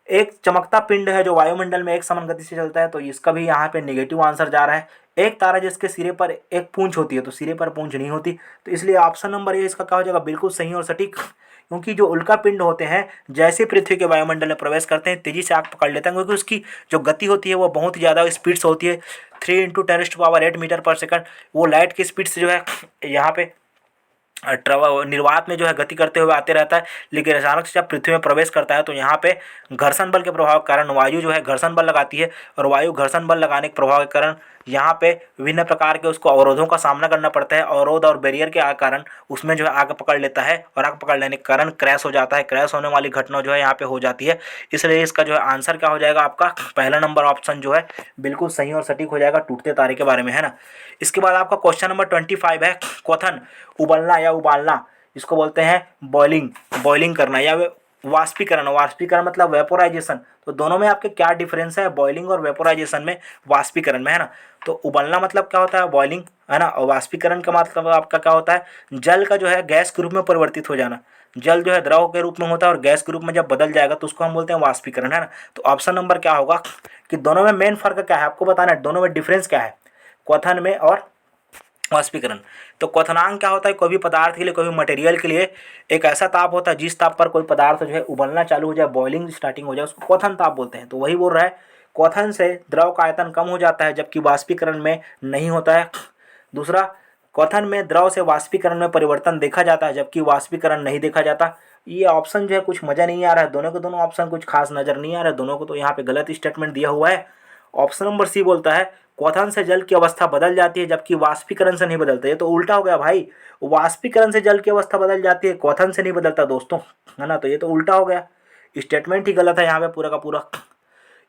एक चमकता पिंड है जो वायुमंडल में एक समान गति से चलता है, तो इसका भी यहाँ पे नेगेटिव आंसर जा रहा है। एक तारा जिसके सिरे पर एक पूंछ होती है, तो सिरे पर पूंछ नहीं होती, तो इसलिए ऑप्शन नंबर ए इसका क्या हो जाएगा, बिल्कुल सही और सटीक। क्योंकि जो उल्का पिंड होते हैं जैसे पृथ्वी के वायुमंडल में प्रवेश करते हैं तेजी से आग पकड़ लेते हैं, क्योंकि उसकी जो गति होती है वो बहुत ही ज़्यादा स्पीड से होती है, 3 × 10⁸ मीटर पर सेकंड। वो लाइट की स्पीड से जो है यहाँ पे निर्वात में जो है गति करते हुए आते रहता है, लेकिन अचानक से जब पृथ्वी में प्रवेश करता है तो यहाँ पे घर्षण बल के प्रभाव के कारण वायु जो है घर्षण बल लगाती है, और वायु घर्षण बल लगाने के प्रभाव के कारण यहाँ पे विभिन्न प्रकार के उसको अवरोधों का सामना करना पड़ता है। अवरोध और बैरियर के कारण उसमें जो है आग पकड़ लेता है, और आग पकड़ लेने के कारण क्रैश हो जाता है। क्रैश होने वाली घटना जो है यहाँ पे हो जाती है, इसलिए इसका जो है आंसर क्या हो जाएगा, आपका पहला नंबर ऑप्शन जो है बिल्कुल सही और सटीक हो जाएगा, टूटते तारे के बारे में, है ना। इसके बाद आपका क्वेश्चन नंबर 25 है, क्वथन, उबलना या उबालना, इसको बोलते हैं बॉइलिंग, बॉइलिंग करना या वाष्पीकरण। वाष्पीकरण मतलब वेपोराइजेशन। तो दोनों में आपके क्या डिफरेंस है, बॉइलिंग और वेपोराइजेशन में, वाष्पीकरण में, है ना। तो उबलना मतलब क्या होता है, बॉइलिंग, है ना, और वाष्पीकरण का मतलब आपका क्या होता है, जल का जो है गैस के रूप में परिवर्तित हो जाना। जल जो है द्रव के रूप में होता है और गैस के रूप में जब बदल जाएगा तो उसको हम बोलते हैं वाष्पीकरण, है ना। तो ऑप्शन नंबर क्या होगा, कि दोनों में मेन फर्क क्या है आपको बताना है, दोनों में डिफरेंस क्या है, क्वथन में और वाष्पीकरण। तो क्वथनांक क्या होता है, कोई भी पदार्थ के लिए, कोई भी मटेरियल के लिए एक ऐसा ताप होता है जिस ताप पर कोई पदार्थ जो है उबलना चालू हो जाए, बॉइलिंग स्टार्टिंग हो जाए, उसको क्वथन ताप बोलते हैं। तो वही बोल रहा है, क्वथन से द्रव का आयतन कम हो जाता है जबकि वाष्पीकरण में नहीं होता है। दूसरा, क्वथन में द्रव से वाष्पीकरण में परिवर्तन देखा जाता है जबकि वाष्पीकरण नहीं देखा जाता। ये ऑप्शन जो है कुछ मजा नहीं आ रहा है, दोनों के दोनों ऑप्शन कुछ खास नजर नहीं आ रहा है, दोनों को तो यहाँ पे गलत स्टेटमेंट दिया हुआ है। ऑप्शन नंबर सी बोलता है क्वथन से जल की अवस्था बदल जाती है जबकि वाष्पीकरण से नहीं बदलता। ये तो उल्टा हो गया भाई, वाष्पीकरण से जल की अवस्था बदल जाती है, क्वथन से नहीं बदलता दोस्तों, है ना। तो ये तो उल्टा हो गया, स्टेटमेंट ही गलत है यहाँ पे पूरा का पूरा।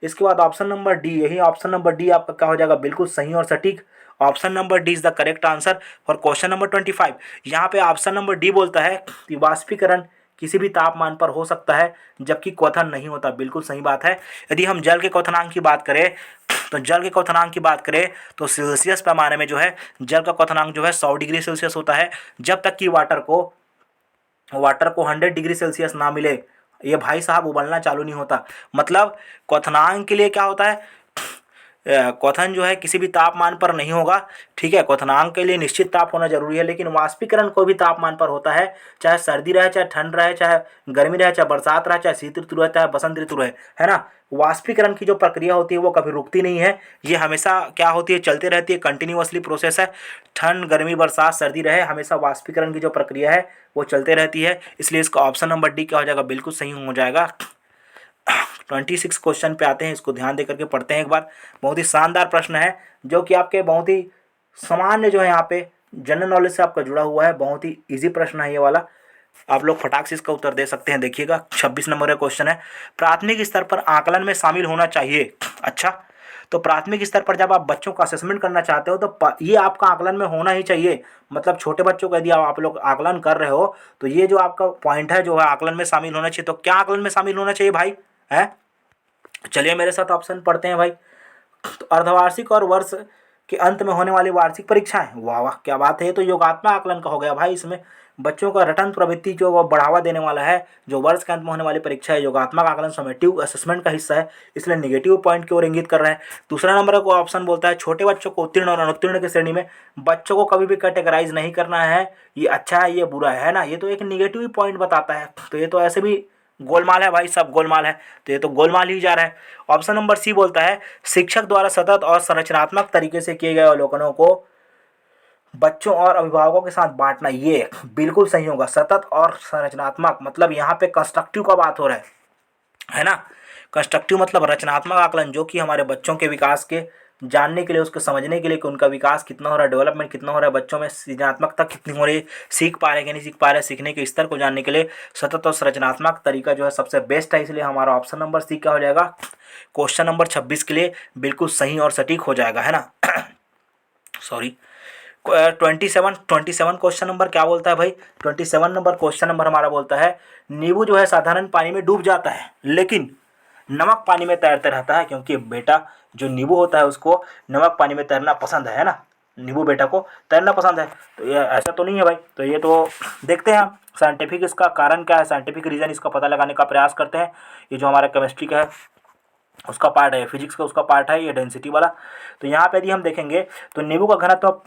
इसके बाद ऑप्शन नंबर डी, यही ऑप्शन नंबर डी आपका क्या हो जाएगा, बिल्कुल सही और सटीक। Option number D is the correct answer for question number 25। यहाँ पे ऑप्शन नंबर डी बोलता है कि वाष्पीकरण किसी भी तापमान पर हो सकता है जबकि क्वथन नहीं होता, बिल्कुल सही बात है। यदि हम जल के क्वथनांक की बात करें, तो जल के क्वथनांक की बात करें तो सेल्सियस पैमाने में जो है जल का क्वथनांक जो है 100 डिग्री सेल्सियस होता है, जब तक कि वाटर को 100 डिग्री सेल्सियस ना मिले ये भाई साहब उबलना चालू नहीं होता। मतलब क्वथनांक के लिए क्या होता है, क्वथन जो है किसी भी तापमान पर नहीं होगा, ठीक है। क्वथनांक के लिए निश्चित ताप होना जरूरी है, लेकिन वाष्पीकरण कोई भी तापमान पर होता है, चाहे सर्दी रहे, चाहे ठंड रहे, चाहे गर्मी रहे, चाहे बरसात रहे, चाहे शीत ऋतु रहे, चाहे बसंत ऋतु रहे, है ना। वाष्पीकरण की जो प्रक्रिया होती है वो कभी रुकती नहीं है, ये हमेशा क्या होती है, चलती रहती है, कंटिन्यूअसली प्रोसेस है। ठंड गर्मी बरसात सर्दी रहे, हमेशा वाष्पीकरण की जो प्रक्रिया है वो चलते रहती है, इसलिए इसका ऑप्शन नंबर डी क्या हो जाएगा, बिल्कुल सही हो जाएगा। 26 क्वेश्चन पे आते हैं, इसको ध्यान दे करके पढ़ते हैं एक बार। बहुत ही शानदार प्रश्न है जो कि आपके बहुत ही सामान्य जो है यहाँ पे जनरल नॉलेज से आपका जुड़ा हुआ है, बहुत ही इजी प्रश्न है ये वाला, आप लोग फटाक से इसका उत्तर दे सकते हैं। देखिएगा 26 नंबर का क्वेश्चन है, प्राथमिक स्तर पर आकलन में शामिल होना चाहिए। अच्छा, तो प्राथमिक स्तर पर जब आप बच्चों का असेसमेंट करना चाहते हो तो ये आपका आकलन में होना ही चाहिए। मतलब छोटे बच्चों का यदि आप लोग आकलन कर रहे हो तो ये जो आपका पॉइंट है जो है आकलन में शामिल होना चाहिए। तो क्या आकलन में शामिल होना चाहिए भाई, है? चलिए मेरे साथ ऑप्शन पढ़ते हैं भाई। तो अर्धवार्षिक और वर्ष के अंत में होने वाली वार्षिक परीक्षाएं। वाह वाह, क्या बात है, ये तो योगात्मक आकलन का हो गया भाई। इसमें बच्चों का रटन प्रवृत्ति जो वो बढ़ावा देने वाला है। जो वर्ष के अंत में होने वाली परीक्षा है, योगात्मक आकलन समेटिव असेसमेंट का हिस्सा है, इसलिए निगेटिव पॉइंट की ओर इंगित कर रहा है। दूसरा नंबर का ऑप्शन बोलता है छोटे बच्चों को उत्तीर्ण और अनुत्तीर्ण की श्रेणी में बच्चों को कभी भी कैटेगराइज नहीं करना है, ये अच्छा है ये बुरा है ना, ये तो एक निगेटिव पॉइंट बताता है। तो ये तो ऐसे भी गोलमाल है भाई, सब गोलमाल है, तो ये तो गोलमाल ही जा रहा है। ऑप्शन नंबर सी बोलता है शिक्षक द्वारा सतत और संरचनात्मक तरीके से किए गए अवलोकनों को बच्चों और अभिभावकों के साथ बांटना, ये बिल्कुल सही होगा। सतत और संरचनात्मक मतलब यहाँ पे कंस्ट्रक्टिव का बात हो रहा है ना। कंस्ट्रक्टिव मतलब रचनात्मक आकलन, जो कि हमारे बच्चों के विकास के जानने के लिए, उसको समझने के लिए कि उनका विकास कितना हो रहा है, डेवलपमेंट कितना हो रहा है, बच्चों में सृजनात्मकता कितनी हो रही है, सीख पा रहे हैं कि नहीं सीख पा रहे हैं, सीखने के स्तर को जानने के लिए सतत और संरचनात्मक तरीका जो है सबसे बेस्ट है। इसलिए हमारा ऑप्शन नंबर सी क्या हो जाएगा, क्वेश्चन नंबर 26 के लिए बिल्कुल सही और सटीक हो जाएगा, है ना। सॉरी, 27 क्वेश्चन नंबर क्या बोलता है भाई, 27 नंबर क्वेश्चन नंबर हमारा बोलता है नींबू जो है साधारण पानी में डूब जाता है लेकिन नमक पानी में तैरते रहता है, क्योंकि बेटा जो नींबू होता है उसको नमक पानी में तैरना पसंद है ना, नींबू बेटा को तैरना पसंद है। तो ये ऐसा तो नहीं है भाई, तो ये तो देखते हैं हम साइंटिफिक इसका कारण क्या है, साइंटिफिक रीज़न इसका पता लगाने का प्रयास करते हैं। ये जो हमारा केमिस्ट्री का है उसका पार्ट है, फिजिक्स का उसका पार्ट है ये डेंसिटी वाला। तो यहाँ पे यदि हम देखेंगे तो नींबू का घनत्व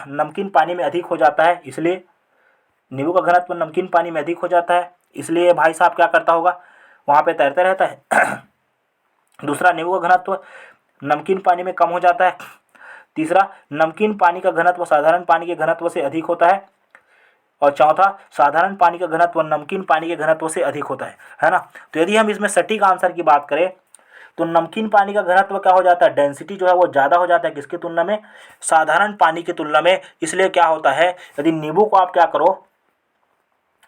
नमकीन पानी में अधिक हो जाता है, इसलिए नींबू का घनत्व नमकीन पानी में अधिक हो जाता है, इसलिए भाई साहब क्या करता होगा, वहाँ पे तैरते रहता है। दूसरा, नींबू का घनत्व नमकीन पानी में कम हो जाता है। तीसरा, नमकीन पानी का घनत्व साधारण पानी के घनत्व से अधिक होता है। और चौथा, साधारण पानी का घनत्व नमकीन पानी के घनत्व से अधिक होता है ना। तो यदि हम इसमें सटीक आंसर की बात करें तो नमकीन पानी का घनत्व क्या हो जाता है, डेंसिटी जो है वो ज़्यादा हो जाता है किसकी तुलना में, साधारण पानी की तुलना में। इसलिए क्या होता है, यदि नींबू को आप क्या करो,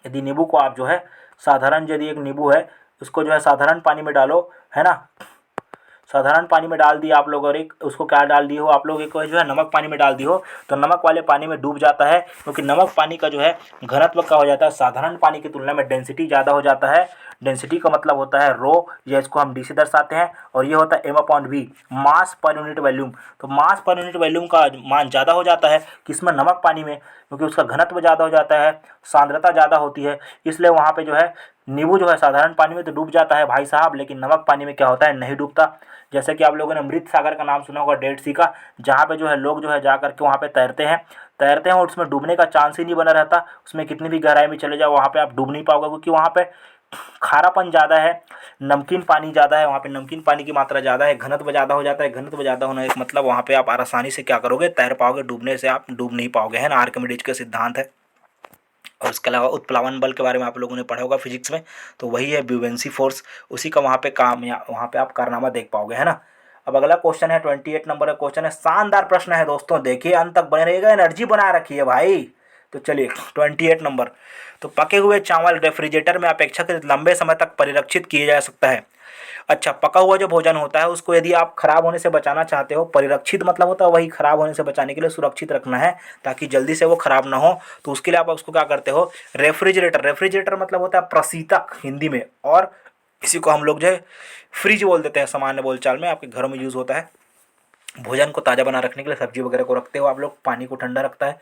यदि नींबू को आप जो है साधारण, यदि एक नींबू है उसको जो है साधारण पानी में डालो, है ना, साधारण पानी में डाल दिया आप लोग, और एक उसको क्या डाल दिए हो आप लोग, एक जो है नमक पानी में डाल दी हो, तो नमक वाले पानी में डूब जाता है, क्योंकि नमक पानी का जो है घनत्व क्या हो जाता है, साधारण पानी की तुलना में डेंसिटी ज़्यादा हो जाता है। डेंसिटी का मतलब होता है रो, या इसको हम डी से दर्शाते हैं, और ये होता है m/v, मास पर यूनिट वॉल्यूम। तो मास पर यूनिट वॉल्यूम का मान ज़्यादा हो जाता है किसमें, नमक पानी में, क्योंकि उसका घनत्व ज़्यादा हो जाता है, सांद्रता ज़्यादा होती है। इसलिए वहाँ पे जो है नींबू जो है साधारण पानी में तो डूब जाता है भाई साहब, लेकिन नमक पानी में क्या होता है, नहीं डूबता। जैसे कि आप लोगों ने मृत सागर का नाम सुना होगा, डेड सी का, जहाँ पे जो है लोग जो है जा करके वहाँ पे तैरते हैं और उसमें डूबने का चांस ही नहीं बना रहता। उसमें कितनी भी गहराई में चले जाओ वहाँ पे आप डूब नहीं पाओगे, क्योंकि वहाँ पे खारापन ज़्यादा है, नमकीन पानी ज़्यादा है, वहाँ पे नमकीन पानी की मात्रा ज़्यादा है, घनत्व ज़्यादा हो जाता है। घनत्व ज़्यादा होना एक मतलब वहाँ पे आप आसानी से क्या करोगे, तैर पाओगे, डूबने से आप डूब नहीं पाओगे, है ना, आर्किमिडीज का सिद्धांत है। और इसके अलावा उत्प्लावन बल के बारे में आप लोगों ने पढ़ा होगा फिजिक्स में, तो वही है ब्यूवेंसी फोर्स, उसी का वहाँ पे काम या वहाँ पे आप कारनामा देख पाओगे, है ना। अब अगला क्वेश्चन है 28 नंबर का क्वेश्चन है, शानदार प्रश्न है दोस्तों, देखिए अंत तक बने रहिएगा, एनर्जी बना रखी है भाई। तो चलिए 28 नंबर, तो पके हुए चावल रेफ्रिजरेटर में अपेक्षाकृत लंबे समय तक परिरक्षित किए जा सकता है। अच्छा, पका हुआ जो भोजन होता है उसको यदि आप खराब होने से बचाना चाहते हो, परिरक्षित मतलब होता है वही खराब होने से बचाने के लिए सुरक्षित रखना है ताकि जल्दी से वो खराब ना हो, तो उसके लिए आप उसको क्या करते हो, रेफ्रिजरेटर मतलब होता है प्रशीतक हिंदी में, और इसी को हम लोग जो है फ्रिज बोल देते हैं सामान्य बोलचाल में, आपके घरों में यूज़ होता है। भोजन को ताज़ा बना रखने के लिए सब्जी वगैरह को रखते हो आप लोग, पानी को ठंडा रखता है,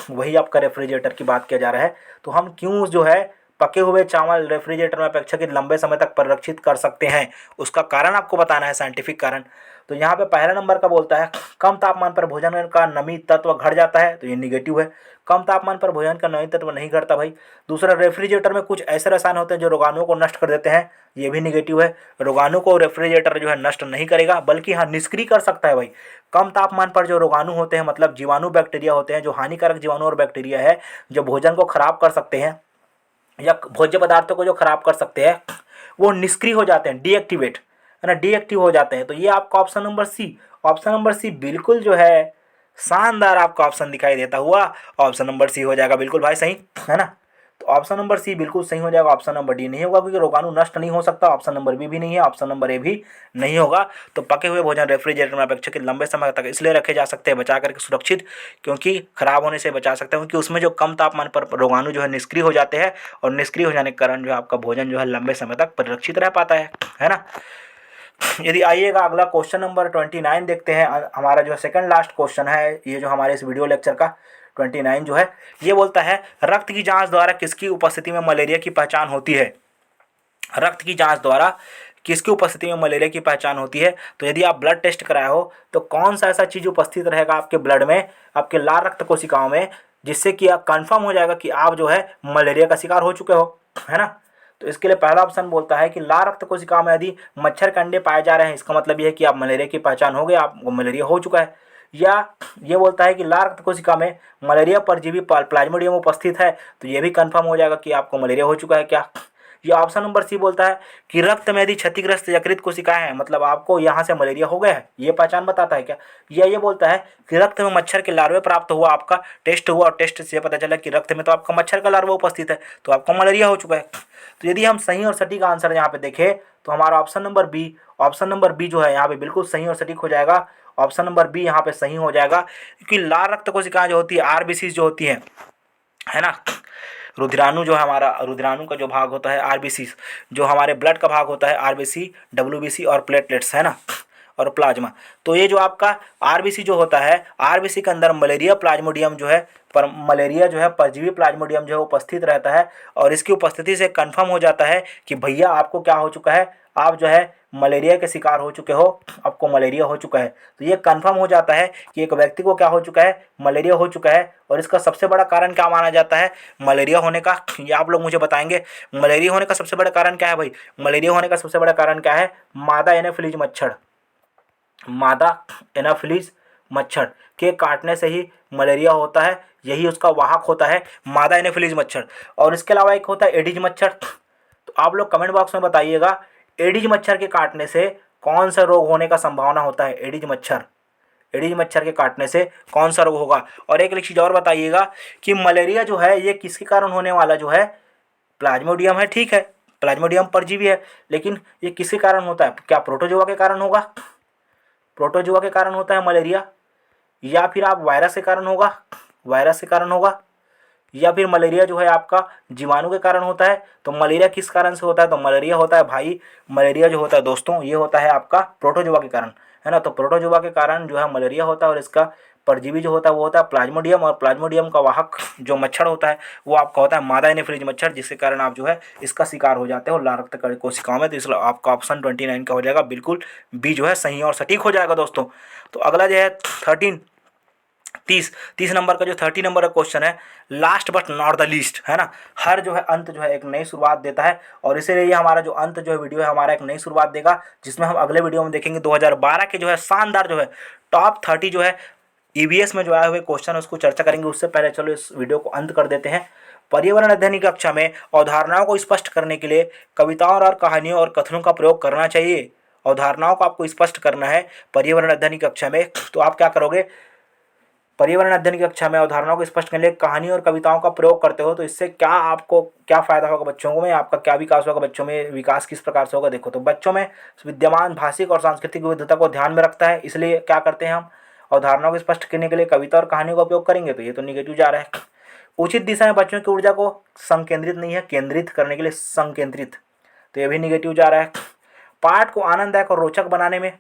वही आपका रेफ्रिजरेटर की बात किया जा रहा है। तो हम क्यों जो है पके हुए चावल रेफ्रिजरेटर में अपेक्षाकृत लंबे समय तक परिरक्षित कर सकते हैं, उसका कारण आपको बताना है, साइंटिफिक कारण। तो यहाँ पे पहला नंबर का बोलता है कम तापमान पर भोजन का नमी तत्व घट जाता है, तो ये निगेटिव है, कम तापमान पर भोजन का नमी तत्व नहीं घटता भाई। दूसरा, रेफ्रिजरेटर में कुछ ऐसे रसायन होते हैं जो रोगाणुओं को नष्ट कर देते हैं, ये भी निगेटिव है, रोगाणु को रेफ्रिजरेटर जो है नष्ट नहीं करेगा बल्कि हाँ निष्क्रिय कर सकता है भाई। कम तापमान पर जो रोगाणु होते हैं मतलब जीवाणु बैक्टीरिया होते हैं, जो हानिकारक जीवाणु और बैक्टीरिया है जो भोजन को खराब कर सकते हैं या भोज्य पदार्थों को जो खराब कर सकते हैं, वो निष्क्रिय हो जाते हैं, डीएक्टिवेट, है ना, डीएक्टिव हो जाते हैं। तो ये आपका ऑप्शन नंबर सी बिल्कुल जो है शानदार आपका ऑप्शन दिखाई देता हुआ ऑप्शन नंबर सी हो जाएगा बिल्कुल भाई सही, है ना। तो ऑप्शन नंबर सी बिल्कुल सही हो जाएगा, ऑप्शन नंबर डी नहीं होगा क्योंकि रोगाणु नष्ट नहीं हो सकता, ऑप्शन नंबर बी भी नहीं है, ऑप्शन नंबर ए भी नहीं होगा। तो पके हुए भोजन रेफ्रिजरेटर में अपेक्षाकृत लंबे समय तक इसलिए रखे जा सकते हैं बचा करके सुरक्षित, क्योंकि खराब होने से बचा सकते हैं, क्योंकि उसमें जो कम तापमान पर रोगाणु जो है निष्क्रिय हो जाते हैं, और निष्क्रिय हो जाने के कारण जो है आपका भोजन जो है लंबे समय तक परिरक्षित रह पाता है ना। यदि आइएगा अगला क्वेश्चन नंबर 29 देखते हैं। हमारा जो सेकंड लास्ट क्वेश्चन है ये जो हमारे इस वीडियो लेक्चर का 29 जो है, ये बोलता है रक्त की जांच द्वारा किसकी उपस्थिति में मलेरिया की पहचान होती है। रक्त की जांच द्वारा किसकी उपस्थिति में मलेरिया की पहचान होती है। तो यदि आप ब्लड टेस्ट कराए हो तो कौन सा ऐसा चीज़ उपस्थित रहेगा आपके ब्लड में, आपके लाल रक्त कोशिकाओं में, जिससे कि आप कंफर्म हो जाएगा कि आप जो है मलेरिया का शिकार हो चुके हो, है ना। तो इसके लिए पहला ऑप्शन बोलता है कि लाल रक्त कोशिकाओं में यदि मच्छर के अंडे पाए जा रहे हैं, इसका मतलब यह है कि आप मलेरिया की पहचान हो गई, आपको मलेरिया हो चुका है। या ये बोलता है कि लाल रक्त कोशिका में मलेरिया परजीवी प्लाज्मोडियम उपस्थित है, तो ये भी कंफर्म हो जाएगा कि आपको मलेरिया हो चुका है क्या। या ऑप्शन नंबर सी बोलता है कि रक्त में यदि क्षतिग्रस्त यकृत कोशिकाएं हैं, मतलब आपको यहाँ से मलेरिया हो गया है, ये पहचान बताता है क्या। या ये बोलता है कि रक्त में मच्छर के लार्वे प्राप्त हुआ, आपका टेस्ट हुआ और टेस्ट से पता चला कि रक्त में तो आपका मच्छर का लार्वा उपस्थित है, तो आपको मलेरिया हो चुका है। तो यदि हम सही और सटीक आंसर यहाँ पे देखें तो हमारा ऑप्शन नंबर बी जो है यहाँ पे बिल्कुल सही और सटीक हो जाएगा। ऑप्शन नंबर बी यहाँ पे सही हो जाएगा, क्योंकि लाल रक्त कोशिकाएं जो होती है, आरबीसी जो होती है ना, रुधिराणु जो है हमारा, रुधिराणु का जो भाग होता है आरबीसी, जो हमारे ब्लड का भाग होता है आरबीसी, डब्ल्यूबीसी और प्लेटलेट्स, है ना, और प्लाज्मा। तो ये जो आपका आरबीसी जो होता है, आरबीसी के अंदर मलेरिया प्लाज्मोडियम जो है, पर मलेरिया जो है परजीवी प्लाज्मोडियम जो है उपस्थित रहता है, और इसकी उपस्थिति से कंफर्म हो जाता है कि भैया आपको क्या हो चुका है, आप जो है मलेरिया के शिकार हो चुके हो, आपको मलेरिया हो चुका है। तो ये कंफर्म हो जाता है कि एक व्यक्ति को क्या हो चुका है, मलेरिया हो चुका है। और इसका सबसे बड़ा कारण क्या माना जाता है मलेरिया होने का, ये आप लोग मुझे बताएंगे। मलेरिया होने का सबसे बड़ा कारण क्या है भाई, मलेरिया होने का सबसे बड़ा कारण क्या है, मादा एनोफिलीज मच्छर, मादा एनाफिलीज मच्छर के काटने से ही मलेरिया होता है, यही उसका वाहक होता है, मादा एनाफिलीज मच्छर। और इसके अलावा एक होता है एडिज मच्छर। तो आप लोग कमेंट बॉक्स में बताइएगा एडिज मच्छर के काटने से कौन सा रोग होने का संभावना होता है। एडिज मच्छर के काटने से कौन सा रोग होगा। और एक चीज़ और बताइएगा कि मलेरिया जो है ये किसके कारण होने वाला जो है, प्लाज्मोडियम है, ठीक है, प्लाज्मोडियम परजीवी है, लेकिन ये किसके कारण होता है, क्या प्रोटोजोआ के कारण होगा, प्रोटोजोआ के कारण होता है मलेरिया, या फिर आप वायरस के कारण होगा, वायरस के कारण होगा, या फिर मलेरिया जो है आपका जीवाणु के कारण होता है। तो मलेरिया किस कारण से होता है, तो मलेरिया होता है भाई, मलेरिया जो होता है दोस्तों ये होता है आपका प्रोटोजोआ के कारण, है ना। तो प्रोटोजोआ के कारण जो है मलेरिया होता है, और इसका परजीवी जो होता है वो होता है प्लाज्मोडियम, और प्लाज्मोडियम का वाहक जो मच्छर होता है वो आपका होता है मादा एनाफिलीज मच्छर, जिसके कारण आप जो है इसका शिकार हो जाते हो लाल रक्त कोशिकाओं में। तो इसलिए आपका ऑप्शन 29 का हो जाएगा बिल्कुल बी जो है सही और सटीक हो जाएगा दोस्तों। तो अगला जो है 30 नंबर का जो 30 नंबर का क्वेश्चन है, last but not the least, है ना। हर जो है अंत जो है एक नई शुरुआत देता है, और इसीलिए ये हमारा जो अंत जो है वीडियो है हमारा एक नई शुरुआत देगा, जिसमें हम अगले वीडियो में देखेंगे 2012 के जो है शानदार जो है टॉप 30 जो है ईवीएस में जो आए हुए क्वेश्चन है उसको चर्चा करेंगे। उससे पहले चलो इस वीडियो को अंत कर देते हैं। पर्यावरण अध्ययन की कक्षा में अवधारणाओं को स्पष्ट करने के लिए कविताओं और कहानियों और कथनों का प्रयोग करना चाहिए। अवधारणाओं को आपको स्पष्ट करना है पर्यावरण अध्ययन की कक्षा में, तो आप क्या करोगे, पर्यावरण अध्ययन की कक्षा में अवधारणाओं को स्पष्ट करने के लिए कहानी और कविताओं का प्रयोग करते हो, तो इससे क्या आपको क्या फायदा होगा बच्चों में, आपका क्या विकास होगा बच्चों में, विकास किस प्रकार से होगा। देखो तो बच्चों में विद्यमान भाषिक और सांस्कृतिक विविधता को ध्यान में रखता है, इसलिए क्या करते हैं हम अवधारणाओं को स्पष्ट करने के लिए कविता और कहानियों का उपयोग करेंगे। तो ये तो निगेटिव जा रहा है। उचित दिशा में बच्चों की ऊर्जा को संकेंद्रित नहीं है, केंद्रित करने के लिए संकेंद्रित, तो ये भी निगेटिव जा रहा है। पाठ को आनंददायक और रोचक बनाने में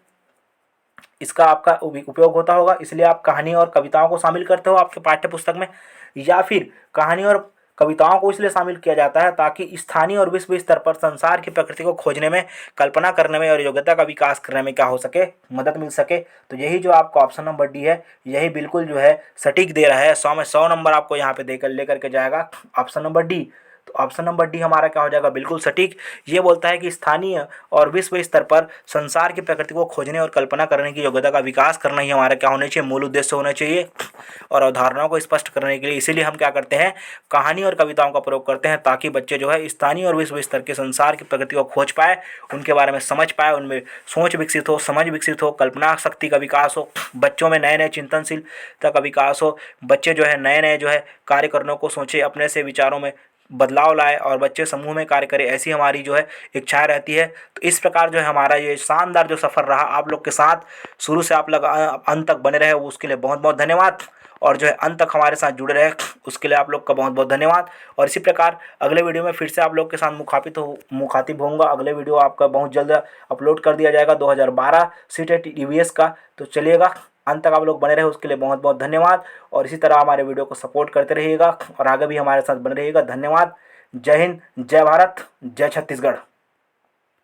इसका आपका उपयोग होता होगा, इसलिए आप कहानी और कविताओं को शामिल करते हो आपके पाठ्य पुस्तक में। या फिर कहानी और कविताओं को इसलिए शामिल किया जाता है ताकि स्थानीय और विश्व स्तर पर संसार की प्रकृति को खोजने में, कल्पना करने में और योग्यता का विकास करने में क्या हो सके, मदद मिल सके। तो यही जो आपका ऑप्शन नंबर डी है यही बिल्कुल जो है सटीक दे रहा है, 100 में 100 नंबर आपको यहाँ पे देकर लेकर के जाएगा ऑप्शन नंबर डी। तो ऑप्शन नंबर डी हमारा क्या हो जाएगा, बिल्कुल सटीक। ये बोलता है कि स्थानीय और विश्व स्तर पर संसार की प्रकृति को खोजने और कल्पना करने की योग्यता का विकास करना ही हमारा क्या होना चाहिए, मूल उद्देश्य होना चाहिए। और अवधारणाओं को स्पष्ट करने के लिए इसीलिए हम क्या करते हैं, कहानी और कविताओं का प्रयोग करते हैं, ताकि बच्चे जो है स्थानीय और विश्व स्तर के संसार की प्रकृति को खोज पाए, उनके बारे में समझ पाए, उनमें सोच विकसित हो, समझ विकसित हो, कल्पना शक्ति का विकास हो, बच्चों में नए नए चिंतनशीलता का विकास हो, बच्चे जो है नए नए जो है कार्य करने को सोचे, अपने से विचारों में बदलाव लाए और बच्चे समूह में कार्य करें, ऐसी हमारी जो है इच्छाएं रहती है। तो इस प्रकार जो है हमारा ये शानदार जो सफ़र रहा आप लोग के साथ, शुरू से आप लोग अंत तक बने रहे, उसके लिए बहुत बहुत धन्यवाद। और जो है अंत तक हमारे साथ जुड़े रहे, उसके लिए आप लोग का बहुत बहुत धन्यवाद। और इसी प्रकार अगले वीडियो में फिर से आप लोग के साथ मुखातिब होऊंगा। अगले वीडियो आपका बहुत जल्द अपलोड कर दिया जाएगा 2012 सीटेट ईवीएस का। तो चलिएगा, अंत तक आप लोग बने रहे, उसके लिए बहुत बहुत धन्यवाद। और इसी तरह हमारे वीडियो को सपोर्ट करते रहिएगा और आगे भी हमारे साथ बने रहिएगा। धन्यवाद। जय हिंद, जय भारत, जय छत्तीसगढ़।